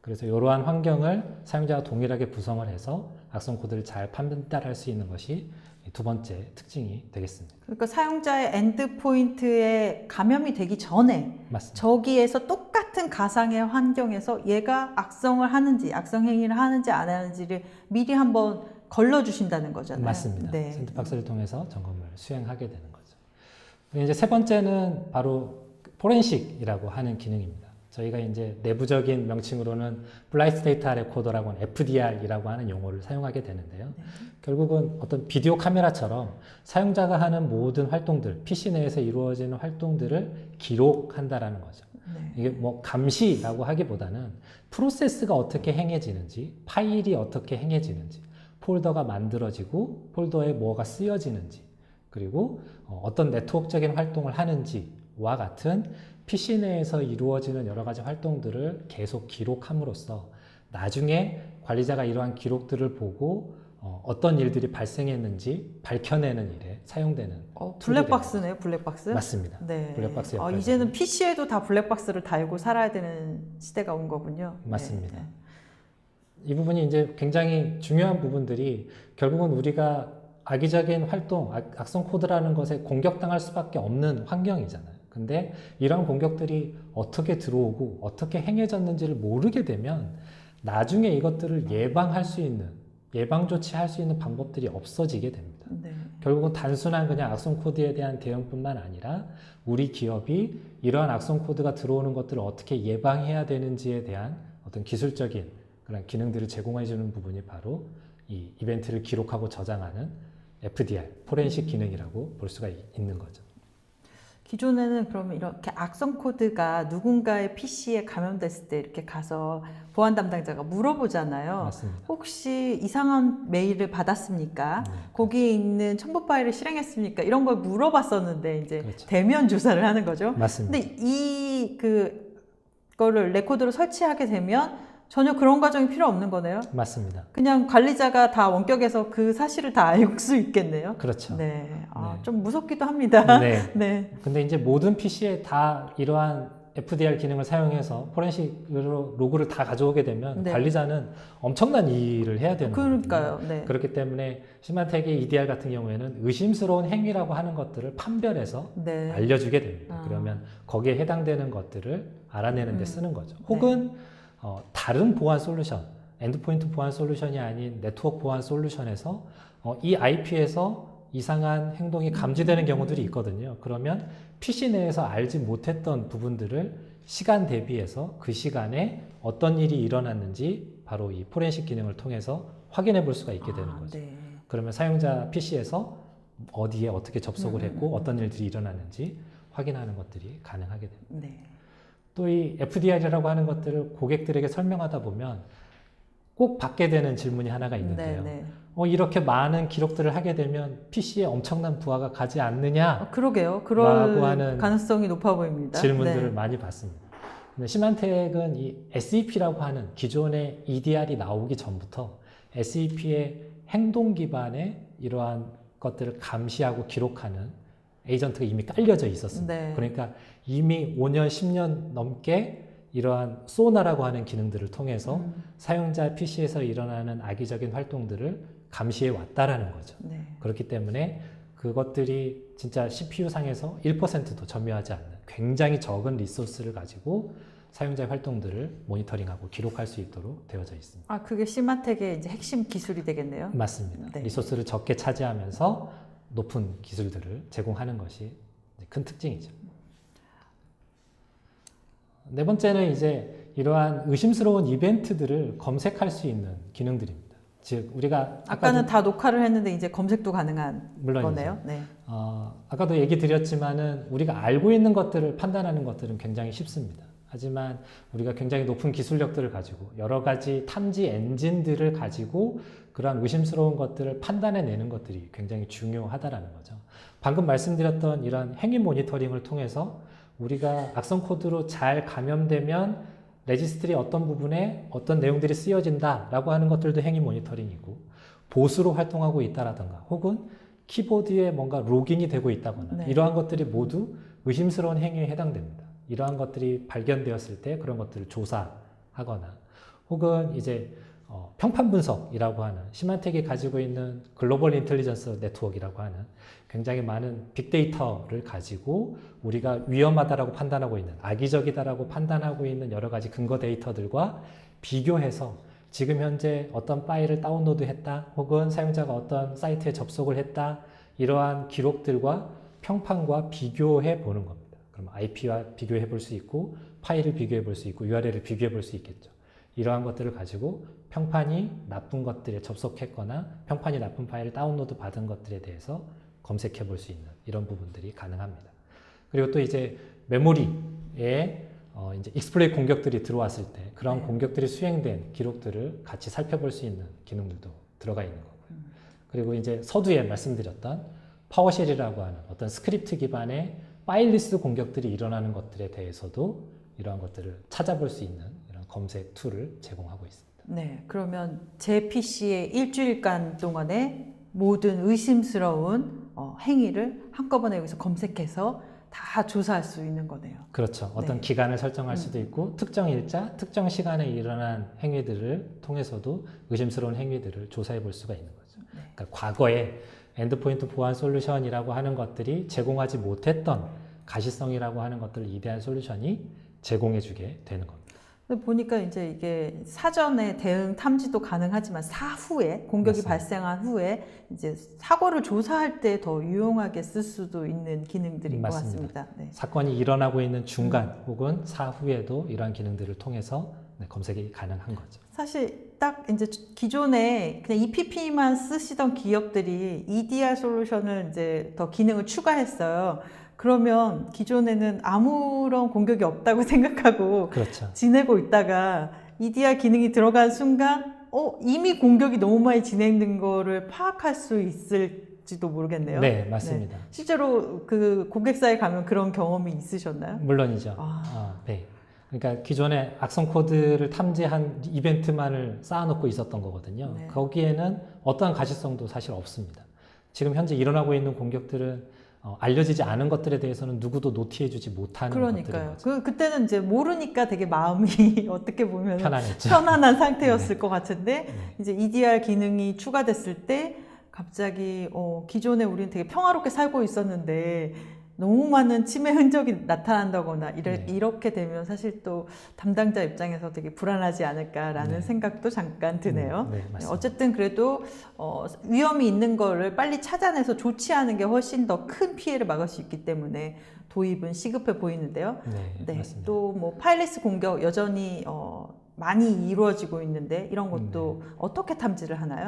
그래서 이러한 환경을 사용자와 동일하게 구성을 해서 악성 코드를 잘 판단할 수 있는 것이 두 번째 특징이 되겠습니다. 그러니까 사용자의 엔드포인트에 감염이 되기 전에 맞습니다. 저기에서 똑같은 가상의 환경에서 얘가 악성을 하는지 악성 행위를 하는지 안 하는지를 미리 한번 걸러주신다는 거잖아요. 맞습니다. 네. 샌드박스를 통해서 점검을 수행하게 되는 거죠. 그리고 이제 세 번째는 바로 포렌식이라고 하는 기능입니다. 저희가 이제 내부적인 명칭으로는 플라이트 데이터 레코더라고 하는 FDR이라고 하는 용어를 사용하게 되는데요. 네. 결국은 어떤 비디오 카메라처럼 사용자가 하는 모든 활동들, PC 내에서 이루어지는 활동들을 기록한다라는 거죠. 네. 이게 뭐 감시라고 하기보다는 프로세스가 어떻게 행해지는지, 파일이 어떻게 행해지는지, 폴더가 만들어지고 폴더에 뭐가 쓰여지는지, 그리고 어떤 네트워크적인 활동을 하는지와 같은 PC 내에서 이루어지는 여러 가지 활동들을 계속 기록함으로써 나중에 관리자가 이러한 기록들을 보고 어떤 일들이 발생했는지 밝혀내는 일에 사용되는 블랙박스네요, 블랙박스? 맞습니다. 네. 블랙박스 역할을 이제는 PC에도 다 블랙박스를 달고 살아야 되는 시대가 온 거군요. 맞습니다. 네. 이 부분이 이제 굉장히 중요한 부분들이 결국은 우리가 악의적인 활동, 악성 코드라는 것에 공격당할 수밖에 없는 환경이잖아요. 근데 이런 공격들이 어떻게 들어오고 어떻게 행해졌는지를 모르게 되면 나중에 이것들을 예방할 수 있는, 예방 조치할 수 있는 방법들이 없어지게 됩니다. 네. 결국은 단순한 그냥 악성 코드에 대한 대응뿐만 아니라 우리 기업이 이러한 악성 코드가 들어오는 것들을 어떻게 예방해야 되는지에 대한 어떤 기술적인 그런 기능들을 제공해 주는 부분이 바로 이 이벤트를 기록하고 저장하는 FDR, 포렌식 기능이라고 볼 수가 있는 거죠. 기존에는 그러면 이렇게 악성 코드가 누군가의 PC에 감염됐을 때 이렇게 가서 보안 담당자가 물어보잖아요. 맞습니다. 혹시 이상한 메일을 받았습니까? 거기에 있는 첨부 파일을 실행했습니까? 이런 걸 물어봤었는데 이제 그렇죠. 대면 조사를 하는 거죠. 맞습니다. 근데 그거를 레코드로 설치하게 되면 전혀 그런 과정이 필요 없는 거네요. 맞습니다. 그냥 관리자가 다 원격에서 그 사실을 다 알 수 있겠네요. 그렇죠. 네. 네. 좀 무섭기도 합니다. 네. 네. 근데 이제 모든 PC에 다 이러한 FDR 기능을 사용해서 포렌식으로 로그를 다 가져오게 되면 네. 관리자는 엄청난 일을 해야 되는 거거든요. 그러니까요. 네. 그렇기 때문에 시만텍의 EDR 같은 경우에는 의심스러운 행위라고 하는 것들을 판별해서 네. 알려주게 됩니다. 그러면 거기에 해당되는 것들을 알아내는 데 쓰는 거죠. 혹은 다른 보안 솔루션, 엔드포인트 보안 솔루션이 아닌 네트워크 보안 솔루션에서 이 IP에서 이상한 행동이 감지되는 경우들이 있거든요. 그러면 PC 내에서 알지 못했던 부분들을 시간 대비해서 그 시간에 어떤 일이 일어났는지 바로 이 포렌식 기능을 통해서 확인해 볼 수가 있게 되는 거죠. 네. 그러면 사용자 PC에서 어디에 어떻게 접속을 했고 어떤 일들이 일어났는지 확인하는 것들이 가능하게 됩니다. 네. 또 이 FDR이라고 하는 것들을 고객들에게 설명하다 보면 꼭 받게 되는 질문이 하나가 있는데요. 네, 네. 이렇게 많은 기록들을 하게 되면 PC에 엄청난 부하가 가지 않느냐? 그러게요. 그럴 라고 하는 가능성이 높아 보입니다. 질문들을 네. 많이 받습니다. 근데 시만텍은 이 SEP라고 하는 기존의 EDR이 나오기 전부터 SEP의 행동 기반의 이러한 것들을 감시하고 기록하는 에이전트가 이미 깔려져 있었습니다. 네. 그러니까 이미 5년, 10년 넘게 이러한 소나라고 하는 기능들을 통해서 사용자 PC에서 일어나는 악의적인 활동들을 감시해 왔다라는 거죠. 네. 그렇기 때문에 그것들이 진짜 CPU 상에서 1%도 점유하지 않는 굉장히 적은 리소스를 가지고 사용자의 활동들을 모니터링하고 기록할 수 있도록 되어져 있습니다. 그게 시마텍의 이제 핵심 기술이 되겠네요. 맞습니다. 네. 리소스를 적게 차지하면서 높은 기술들을 제공하는 것이 큰 특징이죠. 네 번째는 이제 이러한 의심스러운 이벤트들을 검색할 수 있는 기능들입니다. 즉 우리가 아까는 다 녹화를 했는데 이제 검색도 가능한 물론이죠. 거네요. 네. 아까도 얘기 드렸지만은 우리가 알고 있는 것들을 판단하는 것들은 굉장히 쉽습니다. 하지만 우리가 굉장히 높은 기술력들을 가지고 여러 가지 탐지 엔진들을 가지고 그러한 의심스러운 것들을 판단해내는 것들이 굉장히 중요하다라는 거죠. 방금 말씀드렸던 이러한 행위 모니터링을 통해서 우리가 악성 코드로 잘 감염되면 레지스트리 어떤 부분에 어떤 내용들이 쓰여진다라고 하는 것들도 행위 모니터링이고 보수로 활동하고 있다라든가 혹은 키보드에 뭔가 로깅이 되고 있다거나 네. 이러한 것들이 모두 의심스러운 행위에 해당됩니다. 이러한 것들이 발견되었을 때 그런 것들을 조사하거나 혹은 이제 평판 분석이라고 하는 시만텍이 가지고 있는 글로벌 인텔리전스 네트워크라고 하는 굉장히 많은 빅데이터를 가지고 우리가 위험하다라고 판단하고 있는 악의적이다라고 판단하고 있는 여러 가지 근거 데이터들과 비교해서 지금 현재 어떤 파일을 다운로드 했다 혹은 사용자가 어떤 사이트에 접속을 했다 이러한 기록들과 평판과 비교해 보는 겁니다. 그럼 IP와 비교해 볼 수 있고 파일을 비교해 볼 수 있고 URL을 비교해 볼 수 있겠죠. 이러한 것들을 가지고 평판이 나쁜 것들에 접속했거나 평판이 나쁜 파일을 다운로드 받은 것들에 대해서 검색해 볼 수 있는 이런 부분들이 가능합니다. 그리고 또 이제 메모리에 이제 익스플로이트 공격들이 들어왔을 때 그런 네. 공격들이 수행된 기록들을 같이 살펴볼 수 있는 기능들도 들어가 있는 거고요. 그리고 이제 서두에 말씀드렸던 파워쉘이라고 하는 어떤 스크립트 기반의 파일리스 공격들이 일어나는 것들에 대해서도 이러한 것들을 찾아볼 수 있는 이런 검색 툴을 제공하고 있습니다. 네. 그러면 제 PC에 일주일간 동안에 모든 의심스러운 행위를 한꺼번에 여기서 검색해서 다 조사할 수 있는 거네요. 그렇죠. 어떤 네. 기간을 설정할 수도 있고 특정 일자, 특정 시간에 일어난 행위들을 통해서도 의심스러운 행위들을 조사해 볼 수가 있는 거죠. 네. 그러니까 과거에 엔드포인트 보안 솔루션이라고 하는 것들이 제공하지 못했던 가시성이라고 하는 것들을 이대한 솔루션이 제공해주게 되는 겁니다. 근데 보니까 이제 이게 사전에 대응 탐지도 가능하지만 사후에 공격이 맞습니다. 발생한 후에 이제 사고를 조사할 때 더 유용하게 쓸 수도 있는 기능들인 맞습니다. 것 같습니다. 네. 사건이 일어나고 있는 중간 혹은 사후에도 이러한 기능들을 통해서 검색이 가능한 거죠. 사실 딱 이제 기존에 그냥 EPP만 쓰시던 기업들이 EDR 솔루션을 이제 더 기능을 추가했어요. 그러면 기존에는 아무런 공격이 없다고 생각하고 그렇죠. 지내고 있다가 EDR 기능이 들어간 순간 이미 공격이 너무 많이 진행된 거를 파악할 수 있을지도 모르겠네요. 네, 맞습니다. 네. 실제로 그 고객사에 가면 그런 경험이 있으셨나요? 물론이죠. 네. 그러니까 기존에 악성 코드를 탐지한 이벤트만을 쌓아놓고 있었던 거거든요. 네. 거기에는 어떠한 가시성도 사실 없습니다. 지금 현재 일어나고 있는 공격들은 알려지지 않은 것들에 대해서는 누구도 노티해주지 못하는 것들인 그러니까요. 거죠. 그때는 이제 모르니까 되게 마음이 어떻게 보면 편안했죠. 편안한 상태였을 것 같은데 네. 이제 EDR 기능이 추가됐을 때 갑자기 기존에 우리는 되게 평화롭게 살고 있었는데 너무 많은 침해 흔적이 나타난다거나 네. 이렇게 되면 사실 또 담당자 입장에서 되게 불안하지 않을까라는 네. 생각도 잠깐 드네요. 네, 맞습니다. 어쨌든 그래도 위험이 있는 거를 빨리 찾아내서 조치하는 게 훨씬 더 큰 피해를 막을 수 있기 때문에 도입은 시급해 보이는데요. 네, 맞습니다. 또 뭐 파일리스 공격 여전히 많이 이루어지고 있는데 이런 것도 어떻게 탐지를 하나요?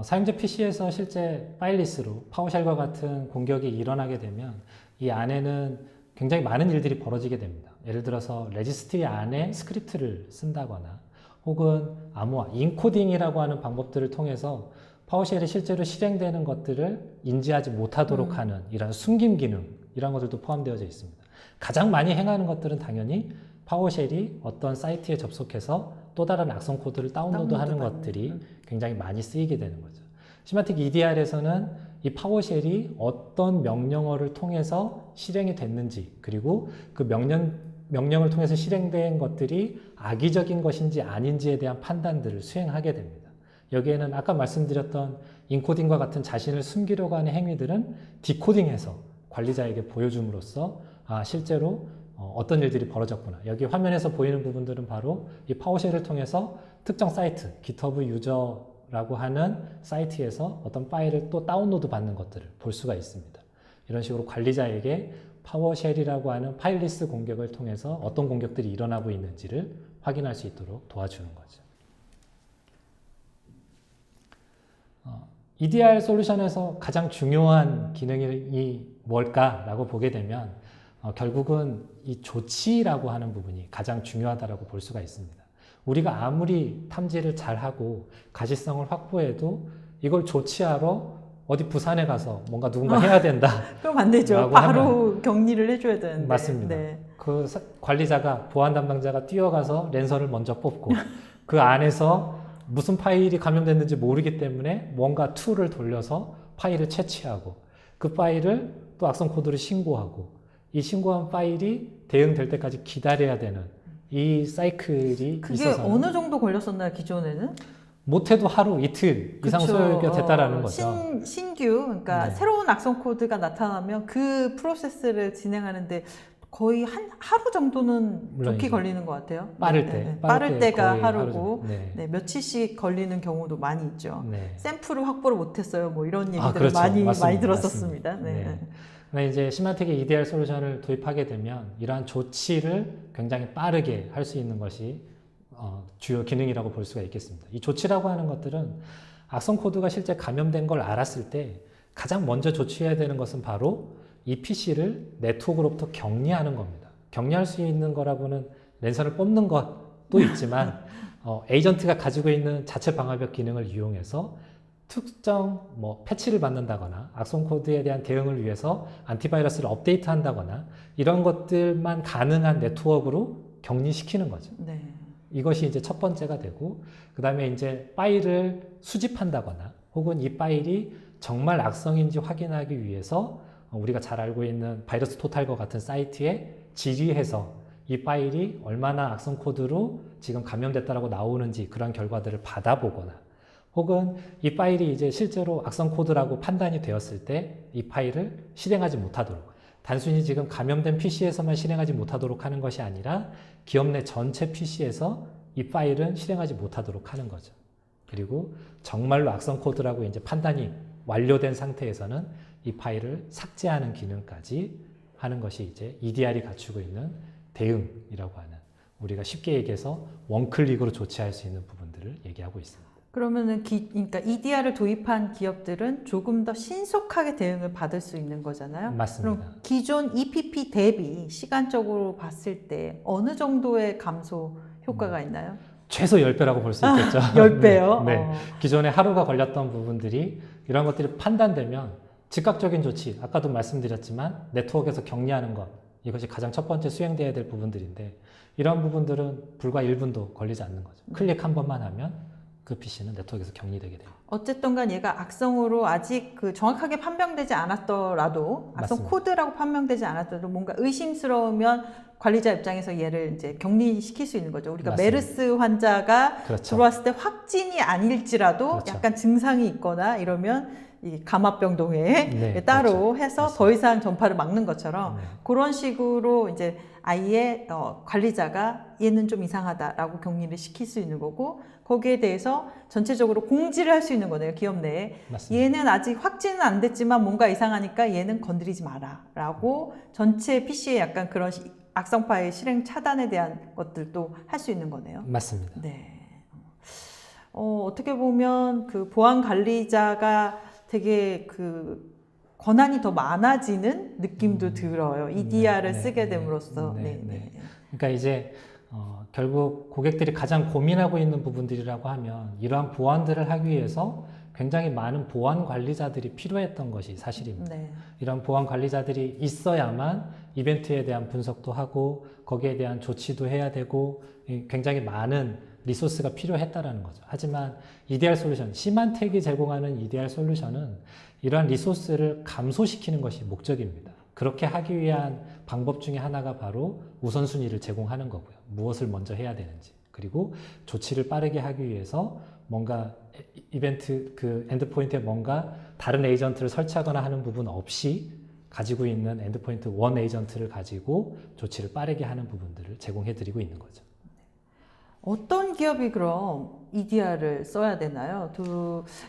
사용자 PC에서 실제 파일리스로 파워쉘과 같은 공격이 일어나게 되면 이 안에는 굉장히 많은 일들이 벌어지게 됩니다. 예를 들어서 레지스트리 안에 스크립트를 쓴다거나 혹은 암호화, 인코딩이라고 하는 방법들을 통해서 파워쉘이 실제로 실행되는 것들을 인지하지 못하도록 하는 이런 숨김 기능, 이런 것들도 포함되어져 있습니다. 가장 많이 행하는 것들은 당연히 파워쉘이 어떤 사이트에 접속해서 또 다른 악성 코드를 다운로드하는 것들이 굉장히 많이 쓰이게 되는 거죠. 시마틱 EDR에서는 이 파워쉘이 어떤 명령어를 통해서 실행이 됐는지, 그리고 그 명령을 통해서 실행된 것들이 악의적인 것인지 아닌지에 대한 판단들을 수행하게 됩니다. 여기에는 아까 말씀드렸던 인코딩과 같은 자신을 숨기려고 하는 행위들은 디코딩해서 관리자에게 보여줌으로써 실제로 어떤 일들이 벌어졌구나. 여기 화면에서 보이는 부분들은 바로 이 파워쉘을 통해서 특정 사이트, GitHub 유저라고 하는 사이트에서 어떤 파일을 또 다운로드 받는 것들을 볼 수가 있습니다. 이런 식으로 관리자에게 파워쉘이라고 하는 파일리스 공격을 통해서 어떤 공격들이 일어나고 있는지를 확인할 수 있도록 도와주는 거죠. EDR 솔루션에서 가장 중요한 기능이 뭘까라고 보게 되면 결국은 이 조치라고 하는 부분이 가장 중요하다고 볼 수가 있습니다. 우리가 아무리 탐지를 잘하고 가시성을 확보해도 이걸 조치하러 어디 부산에 가서 뭔가 누군가 해야 된다. 그럼 안 되죠. 바로 격리를 해줘야 되는데. 맞습니다. 그 관리자가, 보안 담당자가 뛰어가서 랜선을 먼저 뽑고 그 안에서 무슨 파일이 감염됐는지 모르기 때문에 뭔가 툴을 돌려서 파일을 채취하고 그 파일을 또 악성 코드를 신고하고 이 신고한 파일이 대응될 때까지 기다려야 되는 이 사이클이 그게 있어서 어느 정도 걸렸었나요, 기존에는? 못해도 하루 이틀 이상 소요가 됐다라는 거죠. 신규, 그러니까 새로운 악성 코드가 나타나면 그 프로세스를 진행하는데 거의 하루 정도는 좋게 걸리는 것 같아요. 빠를 때가 하루고 며칠씩 걸리는 경우도 많이 있죠. 샘플을 확보를 못했어요. 뭐 이런 얘기들을 그렇죠. 많이 들었었습니다. 그런데 이제 시마틱의 EDR 솔루션을 도입하게 되면 이러한 조치를 굉장히 빠르게 할 수 있는 것이 주요 기능이라고 볼 수가 있겠습니다. 이 조치라고 하는 것들은 악성 코드가 실제 감염된 걸 알았을 때 가장 먼저 조치해야 되는 것은 바로 이 PC를 네트워크로부터 격리하는 겁니다. 격리할 수 있는 거라고는 랜선을 뽑는 것도 있지만 에이전트가 가지고 있는 자체 방화벽 기능을 이용해서 특정 패치를 받는다거나 악성 코드에 대한 대응을 위해서 안티바이러스를 업데이트한다거나 이런 것들만 가능한 네트워크로 격리시키는 거죠. 이것이 이제 첫 번째가 되고, 그 다음에 이제 파일을 수집한다거나 혹은 이 파일이 정말 악성인지 확인하기 위해서 우리가 잘 알고 있는 바이러스 토탈과 같은 사이트에 질의해서 이 파일이 얼마나 악성 코드로 지금 감염됐다라고 나오는지 그런 결과들을 받아보거나, 혹은 이 파일이 이제 실제로 악성 코드라고 판단이 되었을 때 이 파일을 실행하지 못하도록, 단순히 지금 감염된 PC에서만 실행하지 못하도록 하는 것이 아니라 기업 내 전체 PC에서 이 파일은 실행하지 못하도록 하는 거죠. 그리고 정말로 악성 코드라고 이제 판단이 완료된 상태에서는 이 파일을 삭제하는 기능까지 하는 것이 이제 EDR이 갖추고 있는 대응이라고 하는, 우리가 쉽게 얘기해서 원클릭으로 조치할 수 있는 부분들을 얘기하고 있습니다. 그러면은 그러니까 EDR을 도입한 기업들은 조금 더 신속하게 대응을 받을 수 있는 거잖아요. 맞습니다. 그럼 기존 EPP 대비 시간적으로 봤을 때 어느 정도의 감소 효과가 있나요? 최소 10배라고 볼 수 있겠죠. 10배요? 네. 기존에 하루가 걸렸던 부분들이 이런 것들이 판단되면 즉각적인 조치, 아까도 말씀드렸지만 네트워크에서 격리하는 것, 이것이 가장 첫 번째 수행되어야 될 부분들인데 이런 부분들은 불과 1분도 걸리지 않는 거죠. 클릭 한 번만 하면 그 PC는 네트워크에서 격리되게 돼요. 어쨌든 간 얘가 악성으로 아직 정확하게 판명되지 않았더라도, 악성 맞습니다. 코드라고 판명되지 않았더라도 뭔가 의심스러우면 관리자 입장에서 얘를 이제 격리시킬 수 있는 거죠. 우리가 맞습니다. 메르스 환자가 그렇죠. 들어왔을 때 확진이 아닐지라도 그렇죠. 약간 증상이 있거나 이러면 이 감압병 동에 네, 따로 그렇죠. 해서 맞습니다. 더 이상 전파를 막는 것처럼 네. 그런 식으로 이제 아이의 관리자가 얘는 좀 이상하다라고 격리를 시킬 수 있는 거고 거기에 대해서 전체적으로 공지를 할 수 있는 거네요. 기업 내에. 맞습니다. 얘는 아직 확진은 안 됐지만 뭔가 이상하니까 얘는 건드리지 마라 라고 전체 PC에 약간 그런 악성파의 실행 차단에 대한 것들도 할 수 있는 거네요. 맞습니다. 네. 어떻게 보면 그 보안 관리자가 되게 그 권한이 더 많아지는 느낌도 들어요. EDR을 쓰게 됨으로써. 네. 그러니까 이제 결국 고객들이 가장 고민하고 있는 부분들이라고 하면 이러한 보안들을 하기 위해서 굉장히 많은 보안 관리자들이 필요했던 것이 사실입니다. 네. 이런 보안 관리자들이 있어야만 이벤트에 대한 분석도 하고 거기에 대한 조치도 해야 되고 굉장히 많은 리소스가 필요했다라는 거죠. 하지만 EDR 솔루션, 시만텍이 제공하는 EDR 솔루션은 이러한 리소스를 감소시키는 것이 목적입니다. 그렇게 하기 위한 방법 중에 하나가 바로 우선순위를 제공하는 거고요. 무엇을 먼저 해야 되는지. 그리고 조치를 빠르게 하기 위해서 뭔가 이벤트 그 엔드포인트에 뭔가 다른 에이전트를 설치하거나 하는 부분 없이 가지고 있는 엔드포인트 원 에이전트를 가지고 조치를 빠르게 하는 부분들을 제공해 드리고 있는 거죠. 어떤 기업이 그럼 EDR을 써야 되나요?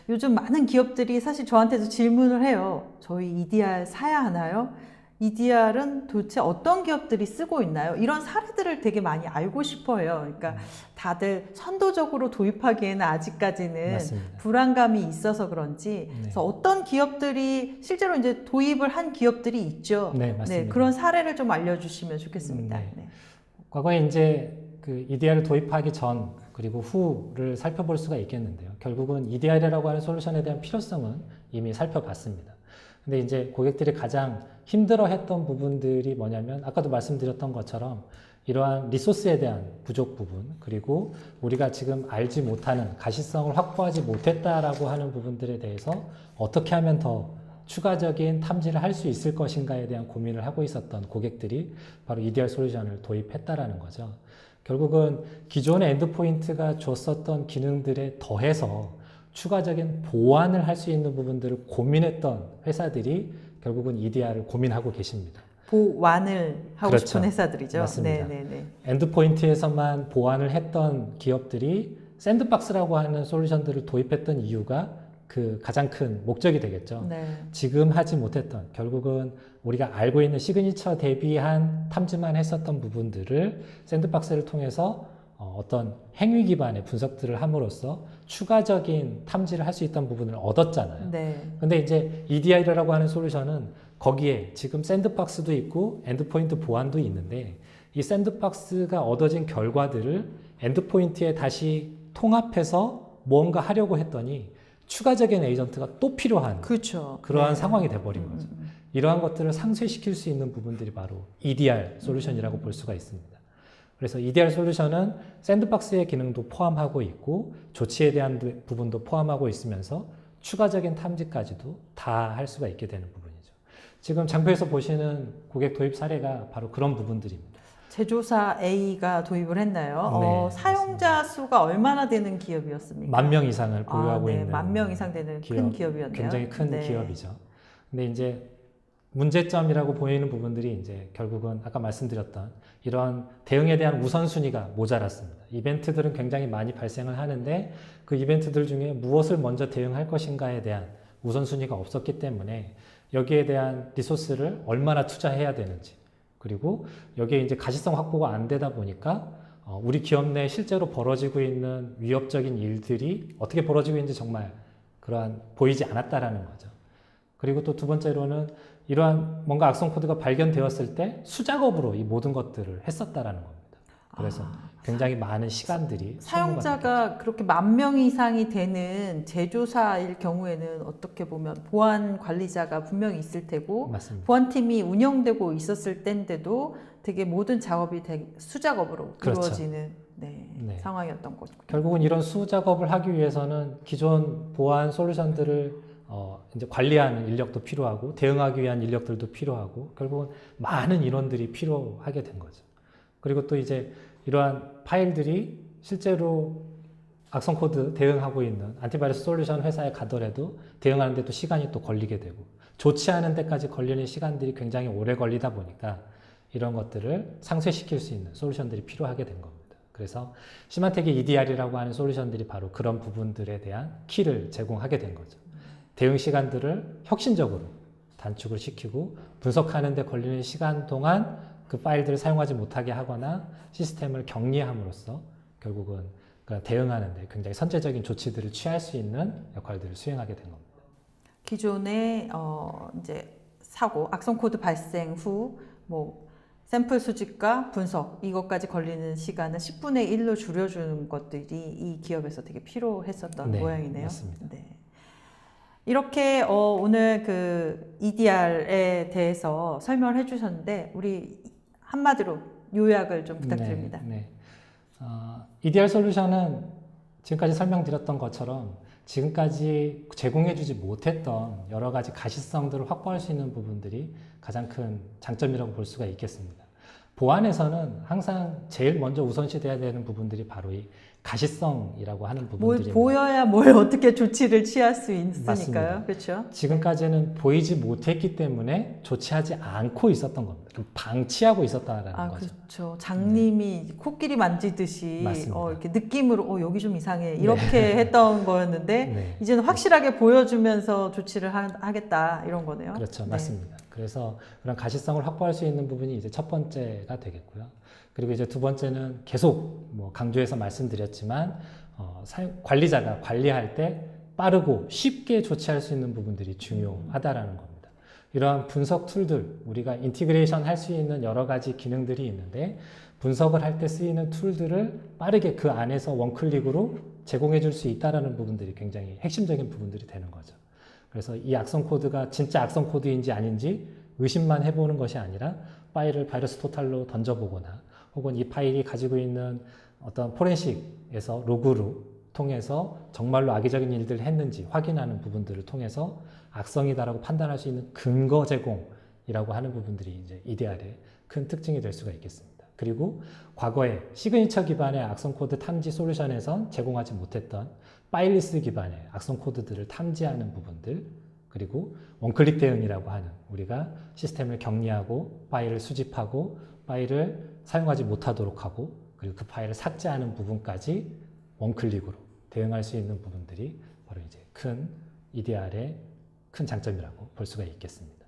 요즘 많은 기업들이 사실 저한테도 질문을 해요. 저희 EDR 사야 하나요? EDR은 도대체 어떤 기업들이 쓰고 있나요? 이런 사례들을 되게 많이 알고 싶어요. 그러니까 다들 선도적으로 도입하기에는 아직까지는 맞습니다. 불안감이 있어서 그런지 네. 그래서 어떤 기업들이 실제로 이제 도입을 한 기업들이 있죠. 네, 맞습니다. 그런 사례를 좀 알려주시면 좋겠습니다. 네. 과거에 이제 그 EDR을 도입하기 전 그리고 후를 살펴볼 수가 있겠는데요. 결국은 EDR이라고 하는 솔루션에 대한 필요성은 이미 살펴봤습니다. 근데 이제 고객들이 가장 힘들어했던 부분들이 뭐냐면 아까도 말씀드렸던 것처럼 이러한 리소스에 대한 부족 부분 그리고 우리가 지금 알지 못하는 가시성을 확보하지 못했다라고 하는 부분들에 대해서 어떻게 하면 더 추가적인 탐지를 할 수 있을 것인가에 대한 고민을 하고 있었던 고객들이 바로 EDR 솔루션을 도입했다라는 거죠. 결국은 기존의 엔드포인트가 줬었던 기능들에 더해서 추가적인 보완을 할 수 있는 부분들을 고민했던 회사들이 결국은 EDR을 고민하고 계십니다. 보완을 하고 그렇죠. 싶은 회사들이죠. 맞습니다. 네. 엔드포인트에서만 보완을 했던 기업들이 샌드박스라고 하는 솔루션들을 도입했던 이유가 그 가장 큰 목적이 되겠죠. 네. 지금 하지 못했던 결국은 우리가 알고 있는 시그니처 대비한 탐지만 했었던 부분들을 샌드박스를 통해서 어떤 행위 기반의 분석들을 함으로써 추가적인 탐지를 할 수 있던 부분을 얻었잖아요. 네. 근데 이제 EDR이라고 하는 솔루션은 거기에 지금 샌드박스도 있고 엔드포인트 보안도 있는데 이 샌드박스가 얻어진 결과들을 엔드포인트에 다시 통합해서 뭔가 하려고 했더니 추가적인 에이전트가 또 필요한 그렇죠. 그러한 네. 상황이 돼버린 거죠. 이러한 것들을 상쇄시킬 수 있는 부분들이 바로 EDR 솔루션이라고 볼 수가 있습니다. 그래서 EDR 솔루션은 샌드박스의 기능도 포함하고 있고 조치에 대한 부분도 포함하고 있으면서 추가적인 탐지까지도 다 할 수가 있게 되는 부분이죠. 지금 장표에서 보시는 고객 도입 사례가 바로 그런 부분들입니다. 제조사 A가 도입을 했나요? 네, 사용자 수가 얼마나 되는 기업이었습니까? 10,000명 이상을 보유하고 있는 10,000명 이상 되는 큰 기업이었네요. 굉장히 큰 네. 기업이죠. 근데 이제 문제점이라고 보이는 부분들이 이제 결국은 아까 말씀드렸던 이런 대응에 대한 우선순위가 모자랐습니다. 이벤트들은 굉장히 많이 발생을 하는데 그 이벤트들 중에 무엇을 먼저 대응할 것인가에 대한 우선순위가 없었기 때문에 여기에 대한 리소스를 얼마나 투자해야 되는지 그리고 여기에 이제 가시성 확보가 안 되다 보니까 우리 기업 내에 실제로 벌어지고 있는 위협적인 일들이 어떻게 벌어지고 있는지 정말 그러한 보이지 않았다라는 거죠. 그리고 또 두 번째로는 이러한 뭔가 악성 코드가 발견되었을 때 수작업으로 이 모든 것들을 했었다라는 겁니다. 그래서 굉장히 많은 시간들이 사용자가 그렇게 10,000명 이상이 되는 제조사일 경우에는 어떻게 보면 보안 관리자가 분명히 있을 테고 맞습니다. 보안팀이 운영되고 있었을 때인데도 되게 모든 작업이 되게 수작업으로 그렇죠. 이루어지는 네. 상황이었던 거죠. 결국은 이런 수작업을 하기 위해서는 기존 보안 솔루션들을 이제 관리하는 인력도 필요하고 대응하기 위한 인력들도 필요하고 결국은 많은 인원들이 필요하게 된 거죠. 그리고 또 이제 이러한 파일들이 실제로 악성 코드 대응하고 있는 안티바이러스 솔루션 회사에 가더라도 대응하는데 또 시간이 또 걸리게 되고 조치하는 데까지 걸리는 시간들이 굉장히 오래 걸리다 보니까 이런 것들을 상쇄시킬 수 있는 솔루션들이 필요하게 된 겁니다. 그래서 시만텍의 EDR이라고 하는 솔루션들이 바로 그런 부분들에 대한 키를 제공하게 된 거죠. 대응 시간들을 혁신적으로 단축을 시키고 분석하는 데 걸리는 시간 동안 그 파일들을 사용하지 못하게 하거나 시스템을 격리함으로써 결국은 대응하는 데 굉장히 선제적인 조치들을 취할 수 있는 역할들을 수행하게 된 겁니다. 기존의 이제 사고, 악성 코드 발생 후 뭐 샘플 수집과 분석 이것까지 걸리는 시간을 10분의 1로 줄여주는 것들이 이 기업에서 되게 필요했었던 네, 모양이네요. 맞습니다. 네. 이렇게 오늘 그 EDR에 대해서 설명을 해주셨는데 우리 한마디로 요약을 좀 부탁드립니다. 네. EDR 솔루션은 지금까지 설명드렸던 것처럼 지금까지 제공해주지 못했던 여러 가지 가시성들을 확보할 수 있는 부분들이 가장 큰 장점이라고 볼 수가 있겠습니다. 보안에서는 항상 제일 먼저 우선시돼야 되는 부분들이 바로 이 가시성이라고 하는 부분들입니다. 보여야 뭘 어떻게 조치를 취할 수 있으니까요. 맞습니다. 그렇죠? 지금까지는 보이지 못했기 때문에 조치하지 않고 있었던 겁니다. 방치하고 있었다라는 거죠. 그렇죠. 장님이 코끼리 만지듯이 맞습니다. 이렇게 느낌으로 여기 좀 이상해 이렇게 했던 거였는데 네. 이제는 확실하게 보여주면서 조치를 하겠다 이런 거네요. 그렇죠. 네. 맞습니다. 그래서 그런 가시성을 확보할 수 있는 부분이 이제 첫 번째가 되겠고요. 그리고 이제 두 번째는 계속 뭐 강조해서 말씀드렸지만 관리자가 관리할 때 빠르고 쉽게 조치할 수 있는 부분들이 중요하다라는 겁니다. 이러한 분석 툴들, 우리가 인티그레이션 할 수 있는 여러 가지 기능들이 있는데 분석을 할 때 쓰이는 툴들을 빠르게 그 안에서 원클릭으로 제공해 줄 수 있다는 부분들이 굉장히 핵심적인 부분들이 되는 거죠. 그래서 이 악성 코드가 진짜 악성 코드인지 아닌지 의심만 해보는 것이 아니라 파일을 바이러스 토탈로 던져보거나 혹은 이 파일이 가지고 있는 어떤 포렌식에서 로그로 통해서 정말로 악의적인 일들을 했는지 확인하는 부분들을 통해서 악성이다라고 판단할 수 있는 근거 제공이라고 하는 부분들이 이제 EDR의 큰 특징이 될 수가 있겠습니다. 그리고 과거에 시그니처 기반의 악성 코드 탐지 솔루션에선 제공하지 못했던 파일리스트 기반의 악성 코드들을 탐지하는 부분들, 그리고 원클릭 대응이라고 하는 우리가 시스템을 격리하고 파일을 수집하고 파일을 사용하지 못하도록 하고 그리고 그 파일을 삭제하는 부분까지 원클릭으로 대응할 수 있는 부분들이 바로 이제 큰 EDR의 큰 장점이라고 볼 수가 있겠습니다.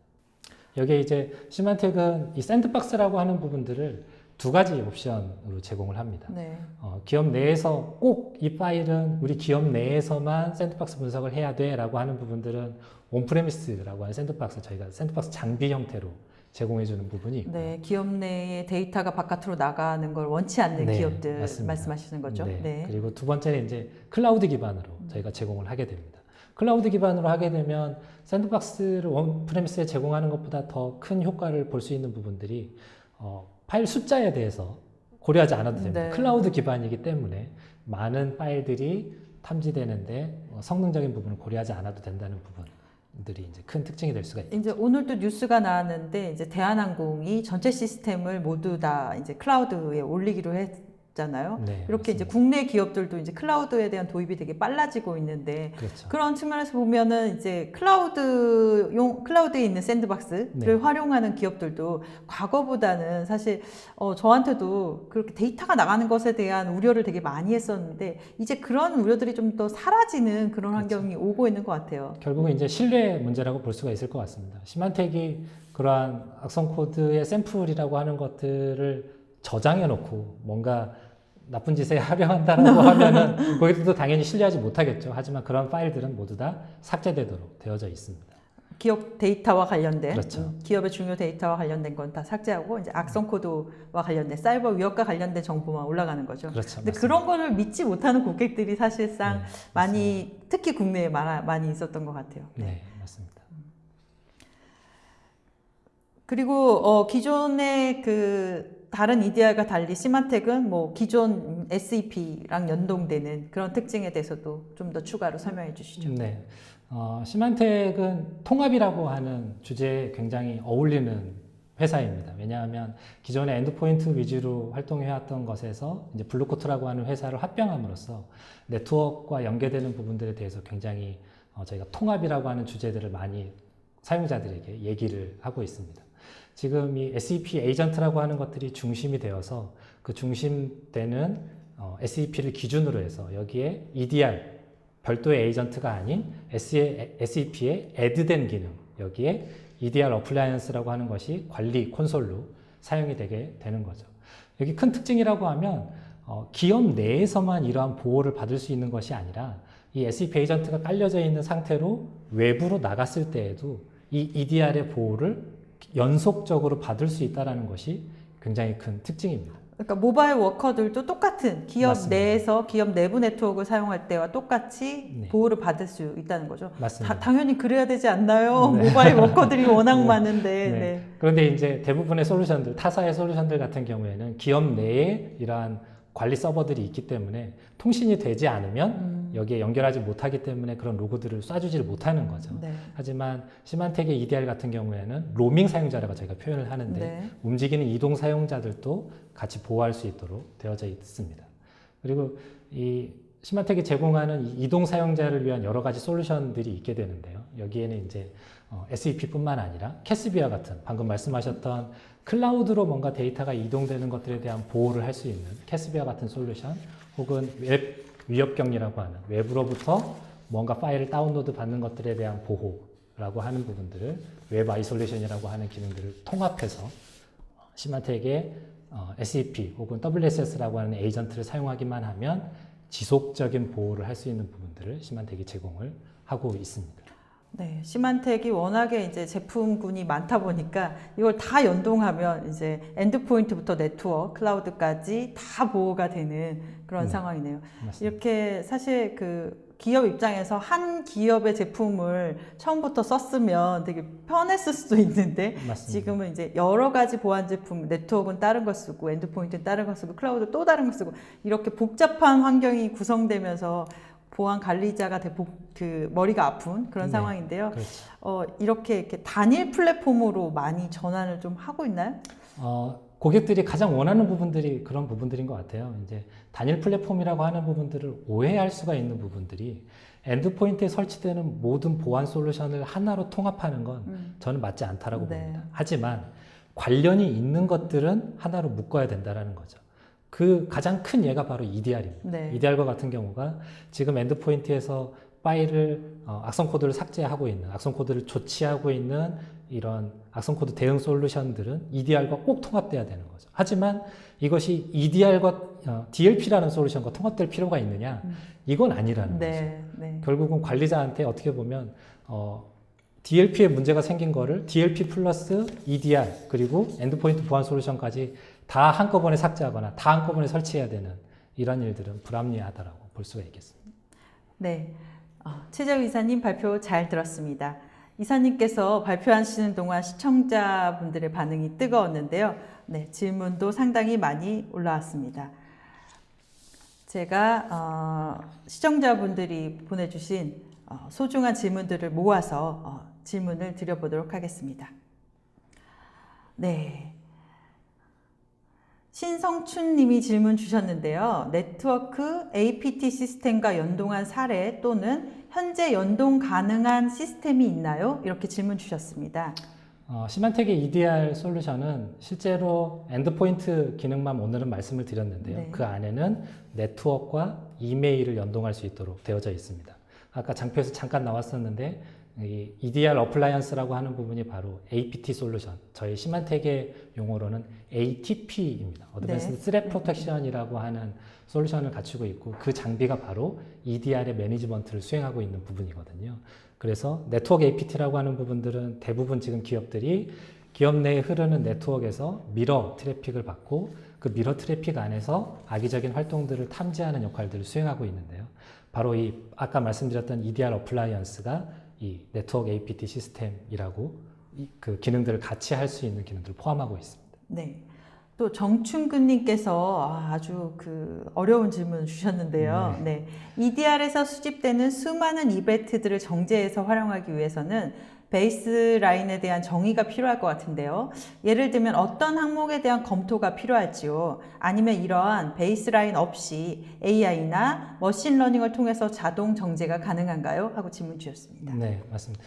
여기에 이제 시만텍은 이 샌드박스라고 하는 부분들을 두 가지 옵션으로 제공을 합니다. 네. 기업 내에서 꼭 이 파일은 우리 기업 내에서만 샌드박스 분석을 해야 돼 라고 하는 부분들은 온프레미스라고 하는 샌드박스, 저희가 샌드박스 장비 형태로 제공해주는 부분이 있고요. 네, 기업 내의 데이터가 바깥으로 나가는 걸 원치 않는 네, 기업들 맞습니다. 말씀하시는 거죠. 네. 네. 그리고 두 번째는 이제 클라우드 기반으로 저희가 제공을 하게 됩니다. 클라우드 기반으로 하게 되면 샌드박스를 온프레미스에 제공하는 것보다 더 큰 효과를 볼 수 있는 부분들이 파일 숫자에 대해서 고려하지 않아도 됩니다. 네. 클라우드 기반이기 때문에 많은 파일들이 탐지되는데 성능적인 부분을 고려하지 않아도 된다는 부분들이 이제 큰 특징이 될 수가 있습니다. 이제 오늘도 뉴스가 나왔는데 이제 대한항공이 전체 시스템을 모두 다 이제 클라우드에 올리기로 했잖아요. 네, 이렇게 이제 맞습니다. 국내 기업들도 이제 클라우드에 대한 도입이 되게 빨라지고 있는데 그렇죠. 그런 측면에서 보면은 이제 클라우드에 있는 샌드박스를 네. 활용하는 기업들도 과거보다는 사실 저한테도 그렇게 데이터가 나가는 것에 대한 우려를 되게 많이 했었는데 이제 그런 우려들이 좀 더 사라지는 그런 환경이 오고 있는 것 같아요. 결국은 이제 신뢰 문제라고 볼 수가 있을 것 같습니다. 시만텍이 그러한 악성 코드의 샘플이라고 하는 것들을 저장해 놓고 뭔가 나쁜 짓에 활용한다라고 하면은 거기도 당연히 신뢰하지 못하겠죠. 하지만 그런 파일들은 모두 다 삭제되도록 되어져 있습니다. 기업 데이터와 관련된 그렇죠. 기업의 중요 데이터와 관련된 건 다 삭제하고 이제 악성 코드와 관련된 사이버 위협과 관련된 정보만 올라가는 거죠. 그렇죠. 근데 맞습니다. 그런 거를 믿지 못하는 고객들이 사실상 네, 많이 특히 국내에 많이 있었던 것 같아요. 네, 맞습니다. 그리고 기존의 그 다른 EDR과 달리 시만텍은 뭐 기존 SAP랑 연동되는 그런 특징에 대해서도 좀 더 추가로 설명해 주시죠. 네, 시만텍은 통합이라고 하는 주제에 굉장히 어울리는 회사입니다. 왜냐하면 기존의 엔드포인트 위주로 활동해왔던 것에서 이제 블루코트라고 하는 회사를 합병함으로써 네트워크와 연계되는 부분들에 대해서 굉장히 저희가 통합이라고 하는 주제들을 많이 사용자들에게 얘기를 하고 있습니다. 지금 이 SAP 에이전트라고 하는 것들이 중심이 되어서 그 중심되는 SAP를 기준으로 해서 여기에 EDR, 별도의 에이전트가 아닌 SAP에 애드된 기능, 여기에 EDR 어플라이언스라고 하는 것이 관리 콘솔로 사용이 되게 되는 거죠. 여기 큰 특징이라고 하면 기업 내에서만 이러한 보호를 받을 수 있는 것이 아니라 이 SAP 에이전트가 깔려져 있는 상태로 외부로 나갔을 때에도 이 EDR의 보호를 연속적으로 받을 수 있다는 것이 굉장히 큰 특징입니다. 그러니까 모바일 워커들도 똑같은 기업 맞습니다. 내에서 기업 내부 네트워크를 사용할 때와 똑같이 네. 보호를 받을 수 있다는 거죠. 맞습니다. 당연히 그래야 되지 않나요? 네. 모바일 워커들이 워낙 네. 많은데. 네. 네. 그런데 이제 대부분의 솔루션들, 타사의 솔루션들 같은 경우에는 기업 내에 이러한 관리 서버들이 있기 때문에 통신이 되지 않으면 여기에 연결하지 못하기 때문에 그런 로고들을 쏴주지를 못하는 거죠. 네. 하지만 시만텍의 EDR 같은 경우에는 로밍 사용자라고 저희가 표현을 하는데 네. 움직이는 이동 사용자들도 같이 보호할 수 있도록 되어져 있습니다. 그리고 이 시만텍이 제공하는 이 이동 사용자를 위한 여러 가지 솔루션들이 있게 되는데요. 여기에는 이제 SAP뿐만 아니라 캐스비아 같은 방금 말씀하셨던 클라우드로 뭔가 데이터가 이동되는 것들에 대한 보호를 할 수 있는 캐스비아 같은 솔루션, 혹은 웹 위협경리라고 하는 외부로부터 뭔가 파일을 다운로드 받는 것들에 대한 보호라고 하는 부분들을 웹 아이솔레이션이라고 하는 기능들을 통합해서 시만텍의 SAP 혹은 WSS라고 하는 에이전트를 사용하기만 하면 지속적인 보호를 할 수 있는 부분들을 시만텍이 제공을 하고 있습니다. 네, 시만텍이 워낙에 이제 제품군이 많다 보니까 이걸 다 연동하면 이제 엔드포인트부터 네트워크, 클라우드까지 다 보호가 되는 그런 상황이네요. 맞습니다. 이렇게 사실 그 기업 입장에서 한 기업의 제품을 처음부터 썼으면 되게 편했을 수도 있는데 맞습니다. 지금은 이제 여러 가지 보안 제품, 네트워크는 다른 거 쓰고 엔드포인트는 다른 거 쓰고 클라우드 또 다른 거 쓰고 이렇게 복잡한 환경이 구성되면서 보안 관리자가 그 머리가 아픈 그런 네, 상황인데요. 그렇죠. 이렇게 단일 플랫폼으로 많이 전환을 좀 하고 있나요? 고객들이 가장 원하는 부분들이 그런 부분들인 것 같아요. 이제 단일 플랫폼이라고 하는 부분들을 오해할 수가 있는 부분들이 엔드포인트에 설치되는 모든 보안 솔루션을 하나로 통합하는 건 저는 맞지 않다라고 네. 봅니다. 하지만 관련이 있는 것들은 하나로 묶어야 된다라는 거죠. 그 가장 큰 예가 바로 EDR입니다. 네. EDR과 같은 경우가 지금 엔드포인트에서 파일을 악성 코드를 삭제하고 있는, 악성 코드를 조치하고 있는 이런 악성 코드 대응 솔루션들은 EDR과 꼭 통합돼야 되는 거죠. 하지만 이것이 EDR과 DLP라는 솔루션과 통합될 필요가 있느냐? 이건 아니라는 거죠. 네. 결국은 관리자한테 어떻게 보면 DLP에 문제가 생긴 거를 DLP 플러스 EDR 그리고 엔드포인트 보안 솔루션까지 다 한꺼번에 삭제하거나 다 한꺼번에 설치해야 되는 이런 일들은 불합리하다라고 볼 수가 있겠습니다. 네. 최재우 이사님 발표 잘 들었습니다. 이사님께서 발표하시는 동안 시청자분들의 반응이 뜨거웠는데요. 네, 질문도 상당히 많이 올라왔습니다. 제가 시청자분들이 보내주신 소중한 질문들을 모아서 질문을 드려보도록 하겠습니다. 네. 신성춘 님이 질문 주셨는데요. 네트워크 APT 시스템과 연동한 사례 또는 현재 연동 가능한 시스템이 있나요? 이렇게 질문 주셨습니다. 시만텍의 EDR 솔루션은 실제로 엔드포인트 기능만 오늘은 말씀을 드렸는데요. 네. 그 안에는 네트워크와 이메일을 연동할 수 있도록 되어져 있습니다. 아까 장표에서 잠깐 나왔었는데 이 EDR 어플라이언스라고 하는 부분이 바로 APT 솔루션, 저희 시만텍의 용어로는 ATP입니다. Advanced Threat Protection이라고 하는 솔루션을 갖추고 있고 그 장비가 바로 EDR의 매니지먼트를 수행하고 있는 부분이거든요. 그래서 네트워크 APT라고 하는 부분들은 대부분 지금 기업들이 기업 내에 흐르는 네트워크에서 미러 트래픽을 받고 그 미러 트래픽 안에서 악의적인 활동들을 탐지하는 역할들을 수행하고 있는데요. 바로 이 아까 말씀드렸던 EDR 어플라이언스가 이 네트워크 APT 시스템이라고 그 기능들을 같이 할 수 있는 기능들을 포함하고 있습니다. 네. 또 정춘근님께서 아주 어려운 질문을 주셨는데요. 네. EDR에서 수집되는 수많은 이벤트들을 정제해서 활용하기 위해서는 베이스라인에 대한 정의가 필요할 것 같은데요. 예를 들면 어떤 항목에 대한 검토가 필요할지요. 아니면 이러한 베이스라인 없이 AI나 머신러닝을 통해서 자동 정제가 가능한가요? 하고 질문 주셨습니다. 네, 맞습니다.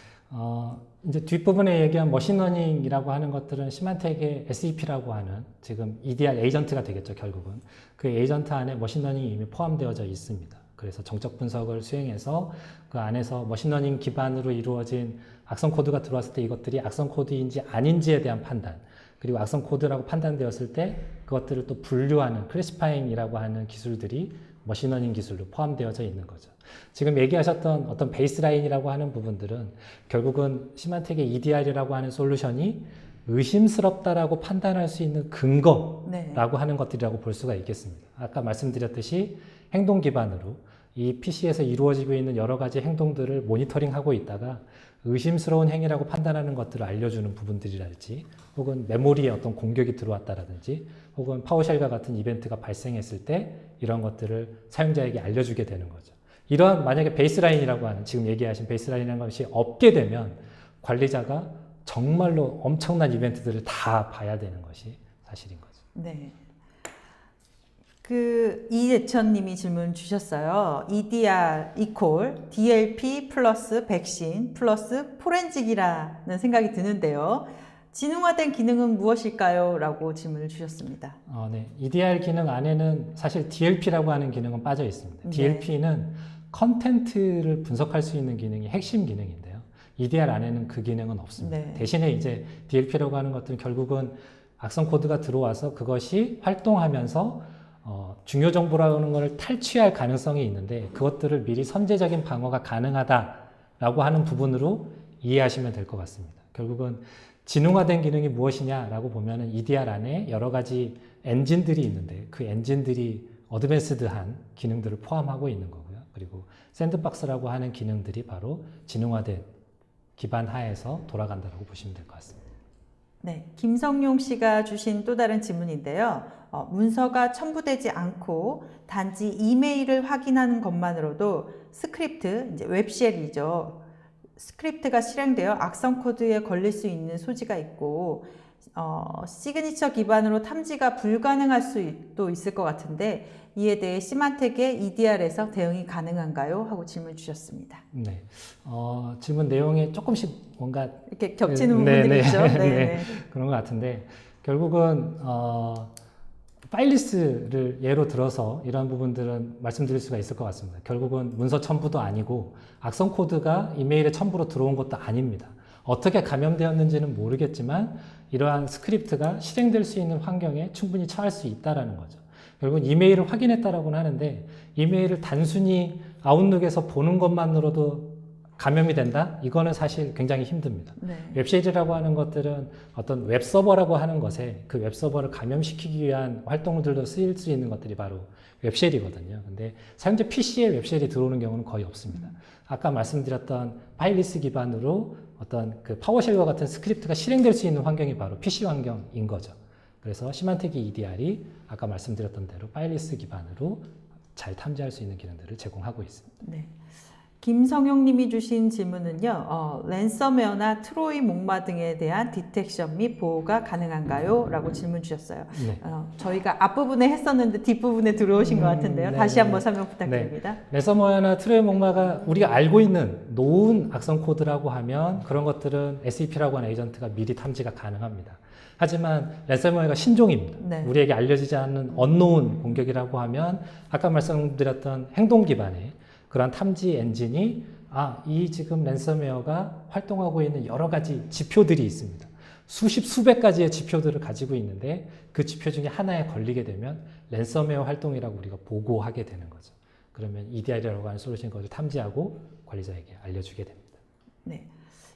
이제 뒷부분에 얘기한 머신러닝이라고 하는 것들은 시만텍의 SEP라고 하는 지금 EDR 에이전트가 되겠죠, 결국은. 그 에이전트 안에 머신러닝이 이미 포함되어져 있습니다. 그래서 정적 분석을 수행해서 그 안에서 머신러닝 기반으로 이루어진 악성 코드가 들어왔을 때 이것들이 악성 코드인지 아닌지에 대한 판단, 그리고 악성 코드라고 판단되었을 때 그것들을 또 분류하는 클래시파잉이라고 하는 기술들이 머신러닝 기술로 포함되어져 있는 거죠. 지금 얘기하셨던 어떤 베이스라인이라고 하는 부분들은 결국은 시만텍의 EDR이라고 하는 솔루션이 의심스럽다라고 판단할 수 있는 근거라고 네. 하는 것들이라고 볼 수가 있겠습니다. 아까 말씀드렸듯이 행동 기반으로 이 PC에서 이루어지고 있는 여러 가지 행동들을 모니터링하고 있다가 의심스러운 행위라고 판단하는 것들을 알려주는 부분들이랄지, 혹은 메모리에 어떤 공격이 들어왔다라든지, 혹은 파워쉘과 같은 이벤트가 발생했을 때 이런 것들을 사용자에게 알려주게 되는 거죠. 이러한 만약에 베이스라인이라고 하는, 지금 얘기하신 베이스라인이라는 것이 없게 되면 관리자가 정말로 엄청난 이벤트들을 다 봐야 되는 것이 사실인 거죠. 네. 이예천님이 질문 주셨어요. EDR 이퀄 DLP 플러스 백신 플러스 포렌직이라는 생각이 드는데요. 지능화된 기능은 무엇일까요? 라고 질문을 주셨습니다. 네. EDR 기능 안에는 사실 DLP라고 하는 기능은 빠져 있습니다. 네. DLP는 컨텐트를 분석할 수 있는 기능이 핵심 기능인데요. EDR 안에는 그 기능은 없습니다. 네. 대신에 이제 DLP라고 하는 것들은 결국은 악성 코드가 들어와서 그것이 활동하면서 중요 정보라는 것을 탈취할 가능성이 있는데 그것들을 미리 선제적인 방어가 가능하다라고 하는 부분으로 이해하시면 될 것 같습니다. 결국은 지능화된 기능이 무엇이냐라고 보면은 EDR 안에 여러 가지 엔진들이 있는데 그 엔진들이 어드밴스드한 기능들을 포함하고 있는 거고요. 그리고 샌드박스라고 하는 기능들이 바로 지능화된 기반 하에서 돌아간다고 보시면 될 것 같습니다. 네, 김성용 씨가 주신 또 다른 질문인데요. 문서가 첨부되지 않고 단지 이메일을 확인하는 것만으로도 스크립트, 이제 웹쉘이죠. 스크립트가 실행되어 악성 코드에 걸릴 수 있는 소지가 있고 시그니처 기반으로 탐지가 불가능할 수도 있을 것 같은데 이에 대해 시만텍의 EDR에서 대응이 가능한가요? 하고 질문 주셨습니다. 네, 질문 내용에 조금씩 뭔가 이렇게 겹치는 부분들이 있죠. 네, 그런 것 같은데 결국은 파일리스를 예로 들어서 이런 부분들은 말씀드릴 수가 있을 것 같습니다. 결국은 문서 첨부도 아니고 악성 코드가 이메일에 첨부로 들어온 것도 아닙니다. 어떻게 감염되었는지는 모르겠지만 이러한 스크립트가 실행될 수 있는 환경에 충분히 처할 수 있다는 거죠. 결국은 이메일을 확인했다라고는 하는데 이메일을 단순히 아웃룩에서 보는 것만으로도 감염이 된다? 이거는 사실 굉장히 힘듭니다. 네. 웹쉘이라고 하는 것들은 어떤 웹서버라고 하는 것에 그 웹서버를 감염시키기 위한 활동들도 쓰일 수 있는 것들이 바로 웹쉘이거든요. 근데 사용자 PC에 웹쉘이 들어오는 경우는 거의 없습니다. 아까 말씀드렸던 파일리스 기반으로 어떤 그 파워쉘과 같은 스크립트가 실행될 수 있는 환경이 바로 PC 환경인 거죠. 그래서 시만텍의 EDR이 아까 말씀드렸던 대로 파일리스 기반으로 잘 탐지할 수 있는 기능들을 제공하고 있습니다. 네. 김성용 님이 주신 질문은요. 랜섬웨어나 트로이 목마 등에 대한 디텍션 및 보호가 가능한가요? 라고 질문 주셨어요. 네. 저희가 앞부분에 했었는데 뒷부분에 들어오신 것 같은데요. 네, 다시 한번 설명 부탁드립니다. 네. 랜섬웨어나 트로이 목마가 우리가 알고 있는 놓은 악성 코드라고 하면 그런 것들은 SEP라고 하는 에이전트가 미리 탐지가 가능합니다. 하지만 랜섬웨어가 신종입니다. 네. 우리에게 알려지지 않는 언노운 공격이라고 하면 아까 말씀드렸던 행동 기반의 그런 탐지 엔진이 이 지금 랜섬웨어가 활동하고 있는 여러 가지 지표들이 있습니다. 수십, 수백 가지의 지표들을 가지고 있는데 그 지표 중에 하나에 걸리게 되면 랜섬웨어 활동이라고 우리가 보고하게 되는 거죠. 그러면 EDR이라고 하는 솔루션 것을 탐지하고 관리자에게 알려주게 됩니다. 네.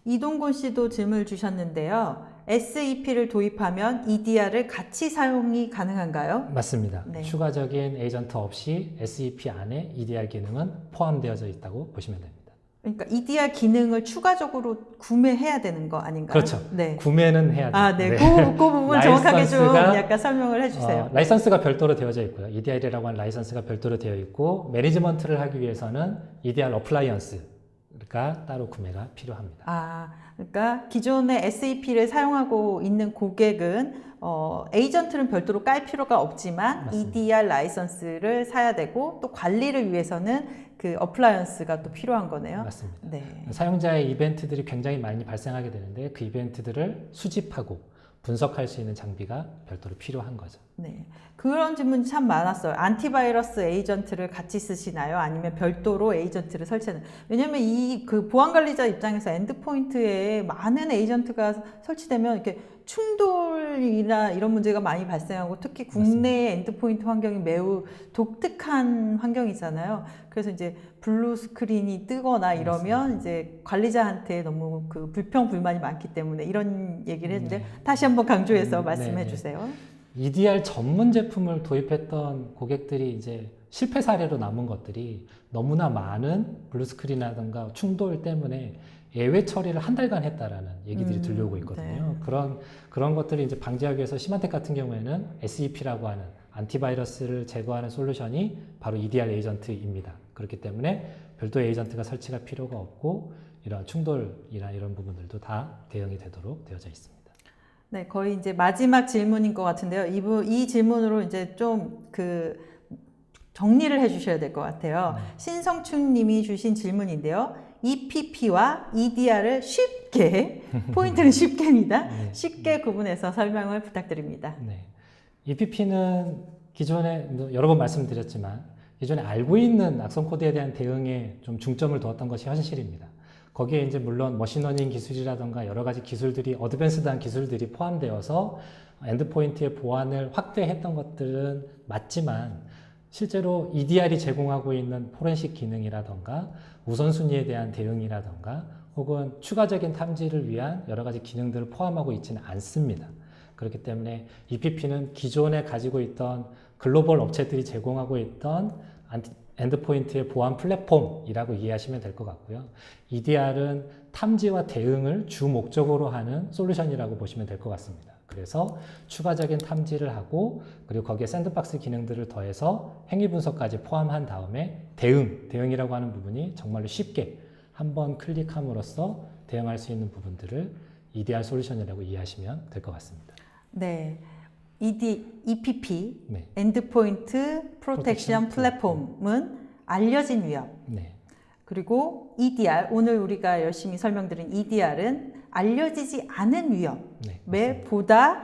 이동곤 씨도 질문을 주셨는데요. SEP를 도입하면 EDR을 같이 사용이 가능한가요? 맞습니다. 네. 추가적인 에이전트 없이 SEP 안에 EDR 기능은 포함되어져 있다고 보시면 됩니다. 그러니까 EDR 기능을 추가적으로 구매해야 되는 거 아닌가요? 그렇죠. 네. 구매는 해야 돼요. 네. 그 부분 정확하게 좀 라이선스가, 약간 설명을 해주세요. 라이선스가 별도로 되어져 있고요. EDR이라고 하는 라이선스가 별도로 되어 있고 매니지먼트를 하기 위해서는 EDR 어플라이언스 따로 구매가 필요합니다. 아, 그러니까 기존의 SAP를 사용하고 있는 고객은 에이전트는 별도로 깔 필요가 없지만 맞습니다. EDR 라이선스를 사야 되고 또 관리를 위해서는 그 어플라이언스가 또 필요한 거네요. 맞습니다. 네. 사용자의 이벤트들이 굉장히 많이 발생하게 되는데 그 이벤트들을 수집하고 분석할 수 있는 장비가 별도로 필요한 거죠. 네. 그런 질문이 참 많았어요. 안티바이러스 에이전트를 같이 쓰시나요? 아니면 별도로 에이전트를 설치하는? 왜냐면 이 그 보안 관리자 입장에서 엔드포인트에 많은 에이전트가 설치되면 이렇게 충돌이나 이런 문제가 많이 발생하고 특히 국내의 엔드포인트 환경이 매우 독특한 환경이잖아요. 그래서 이제 블루 스크린이 뜨거나 이러면 맞습니다. 이제 관리자한테 너무 그 불평 불만이 많기 때문에 이런 얘기를 했는데 네. 다시 한번 강조해서 말씀해 네, 네. 주세요. EDR 전문 제품을 도입했던 고객들이 이제 실패 사례로 남은 것들이 너무나 많은 블루스크린이라든가 충돌 때문에 예외 처리를 한 달간 했다라는 얘기들이 들려오고 있거든요. 네. 그런 것들을 이제 방지하기 위해서 시만텍 같은 경우에는 SEP라고 하는 안티바이러스를 제거하는 솔루션이 바로 EDR 에이전트입니다. 그렇기 때문에 별도 에이전트가 설치가 필요가 없고 이런 충돌이나 이런 부분들도 다 대응이 되도록 되어져 있습니다. 네, 거의 이제 마지막 질문인 것 같은데요. 이 질문으로 이제 좀 정리를 해 주셔야 될 것 같아요. 신성춘 님이 주신 질문인데요. EPP와 EDR을 쉽게, 포인트는 쉽게입니다. 네. 쉽게 구분해서 설명을 부탁드립니다. 네. EPP는 기존에 여러 번 말씀드렸지만 기존에 알고 있는 악성 코드에 대한 대응에 좀 중점을 두었던 것이 현실입니다. 거기에 이제 물론 머신러닝 기술이라든가 여러 가지 기술들이 어드밴스드한 기술들이 포함되어서 엔드포인트의 보안을 확대했던 것들은 맞지만 실제로 EDR이 제공하고 있는 포렌식 기능이라든가 우선순위에 대한 대응이라든가 혹은 추가적인 탐지를 위한 여러 가지 기능들을 포함하고 있지는 않습니다. 그렇기 때문에 EPP는 기존에 가지고 있던 글로벌 업체들이 제공하고 있던 엔드포인트의 보안 플랫폼이라고 이해하시면 될 것 같고요. EDR은 탐지와 대응을 주 목적으로 하는 솔루션이라고 보시면 될 것 같습니다. 그래서 추가적인 탐지를 하고 그리고 거기에 샌드박스 기능들을 더해서 행위 분석까지 포함한 다음에 대응이라고 하는 부분이 정말로 쉽게 한번 클릭함으로써 대응할 수 있는 부분들을 EDR 솔루션이라고 이해하시면 될 것 같습니다. 네. EPP, 네. 엔드포인트 프로텍션 플랫폼은 알려진 위협. 네. 그리고 EDR, 오늘 우리가 열심히 설명드린 EDR은 알려지지 않은 위협에 네, 보다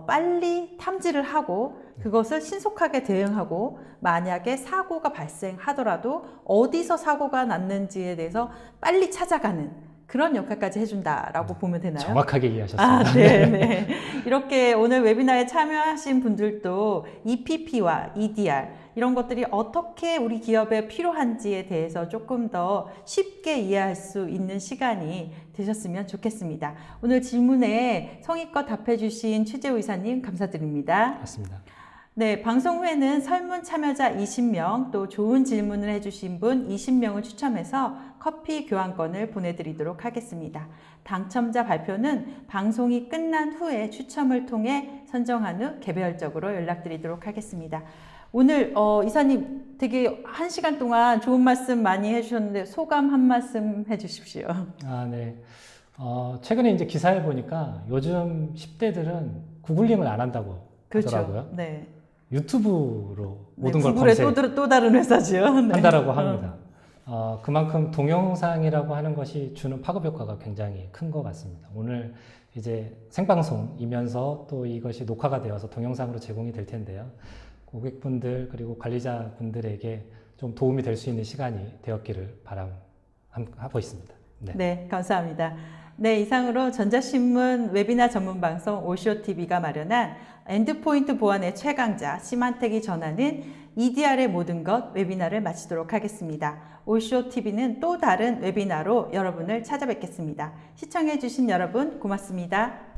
빨리 탐지를 하고 그것을 신속하게 대응하고 만약에 사고가 발생하더라도 어디서 사고가 났는지에 대해서 빨리 찾아가는 그런 역할까지 해준다라고 보면 되나요? 정확하게 이해하셨습니다. 아, 네. 이렇게 오늘 웨비나에 참여하신 분들도 EPP와 EDR 이런 것들이 어떻게 우리 기업에 필요한지에 대해서 조금 더 쉽게 이해할 수 있는 시간이 되셨으면 좋겠습니다. 오늘 질문에 성의껏 답해주신 최재호 이사님 감사드립니다. 맞습니다. 네, 방송 후에는 설문 참여자 20명 또 좋은 질문을 해주신 분 20명을 추첨해서 커피 교환권을 보내드리도록 하겠습니다. 당첨자 발표는 방송이 끝난 후에 추첨을 통해 선정한 후 개별적으로 연락드리도록 하겠습니다. 오늘 이사님 되게 1시간 동안 좋은 말씀 많이 해주셨는데 소감 한 말씀 해주십시오. 아, 네. 최근에 이제 기사에 보니까 요즘 10대들은 구글링을 안 한다고 하더라고요. 그렇죠. 네. 유튜브로 모든 네, 걸 구글의 검색 또 다른 회사죠. 네. 한다라고 합니다. 그만큼 동영상이라고 하는 것이 주는 파급 효과가 굉장히 큰 것 같습니다. 오늘 이제 생방송이면서 또 이것이 녹화가 되어서 동영상으로 제공이 될 텐데요. 고객분들 그리고 관리자분들에게 좀 도움이 될 수 있는 시간이 되었기를 바람하고 있습니다. 네. 네, 감사합니다. 네, 이상으로 전자신문 웨비나 전문 방송 오쇼TV가 마련한 엔드포인트 보안의 최강자 시만텍이 전하는 EDR의 모든 것 웨비나를 마치도록 하겠습니다. 오쇼TV는 또 다른 웨비나로 여러분을 찾아뵙겠습니다. 시청해주신 여러분 고맙습니다.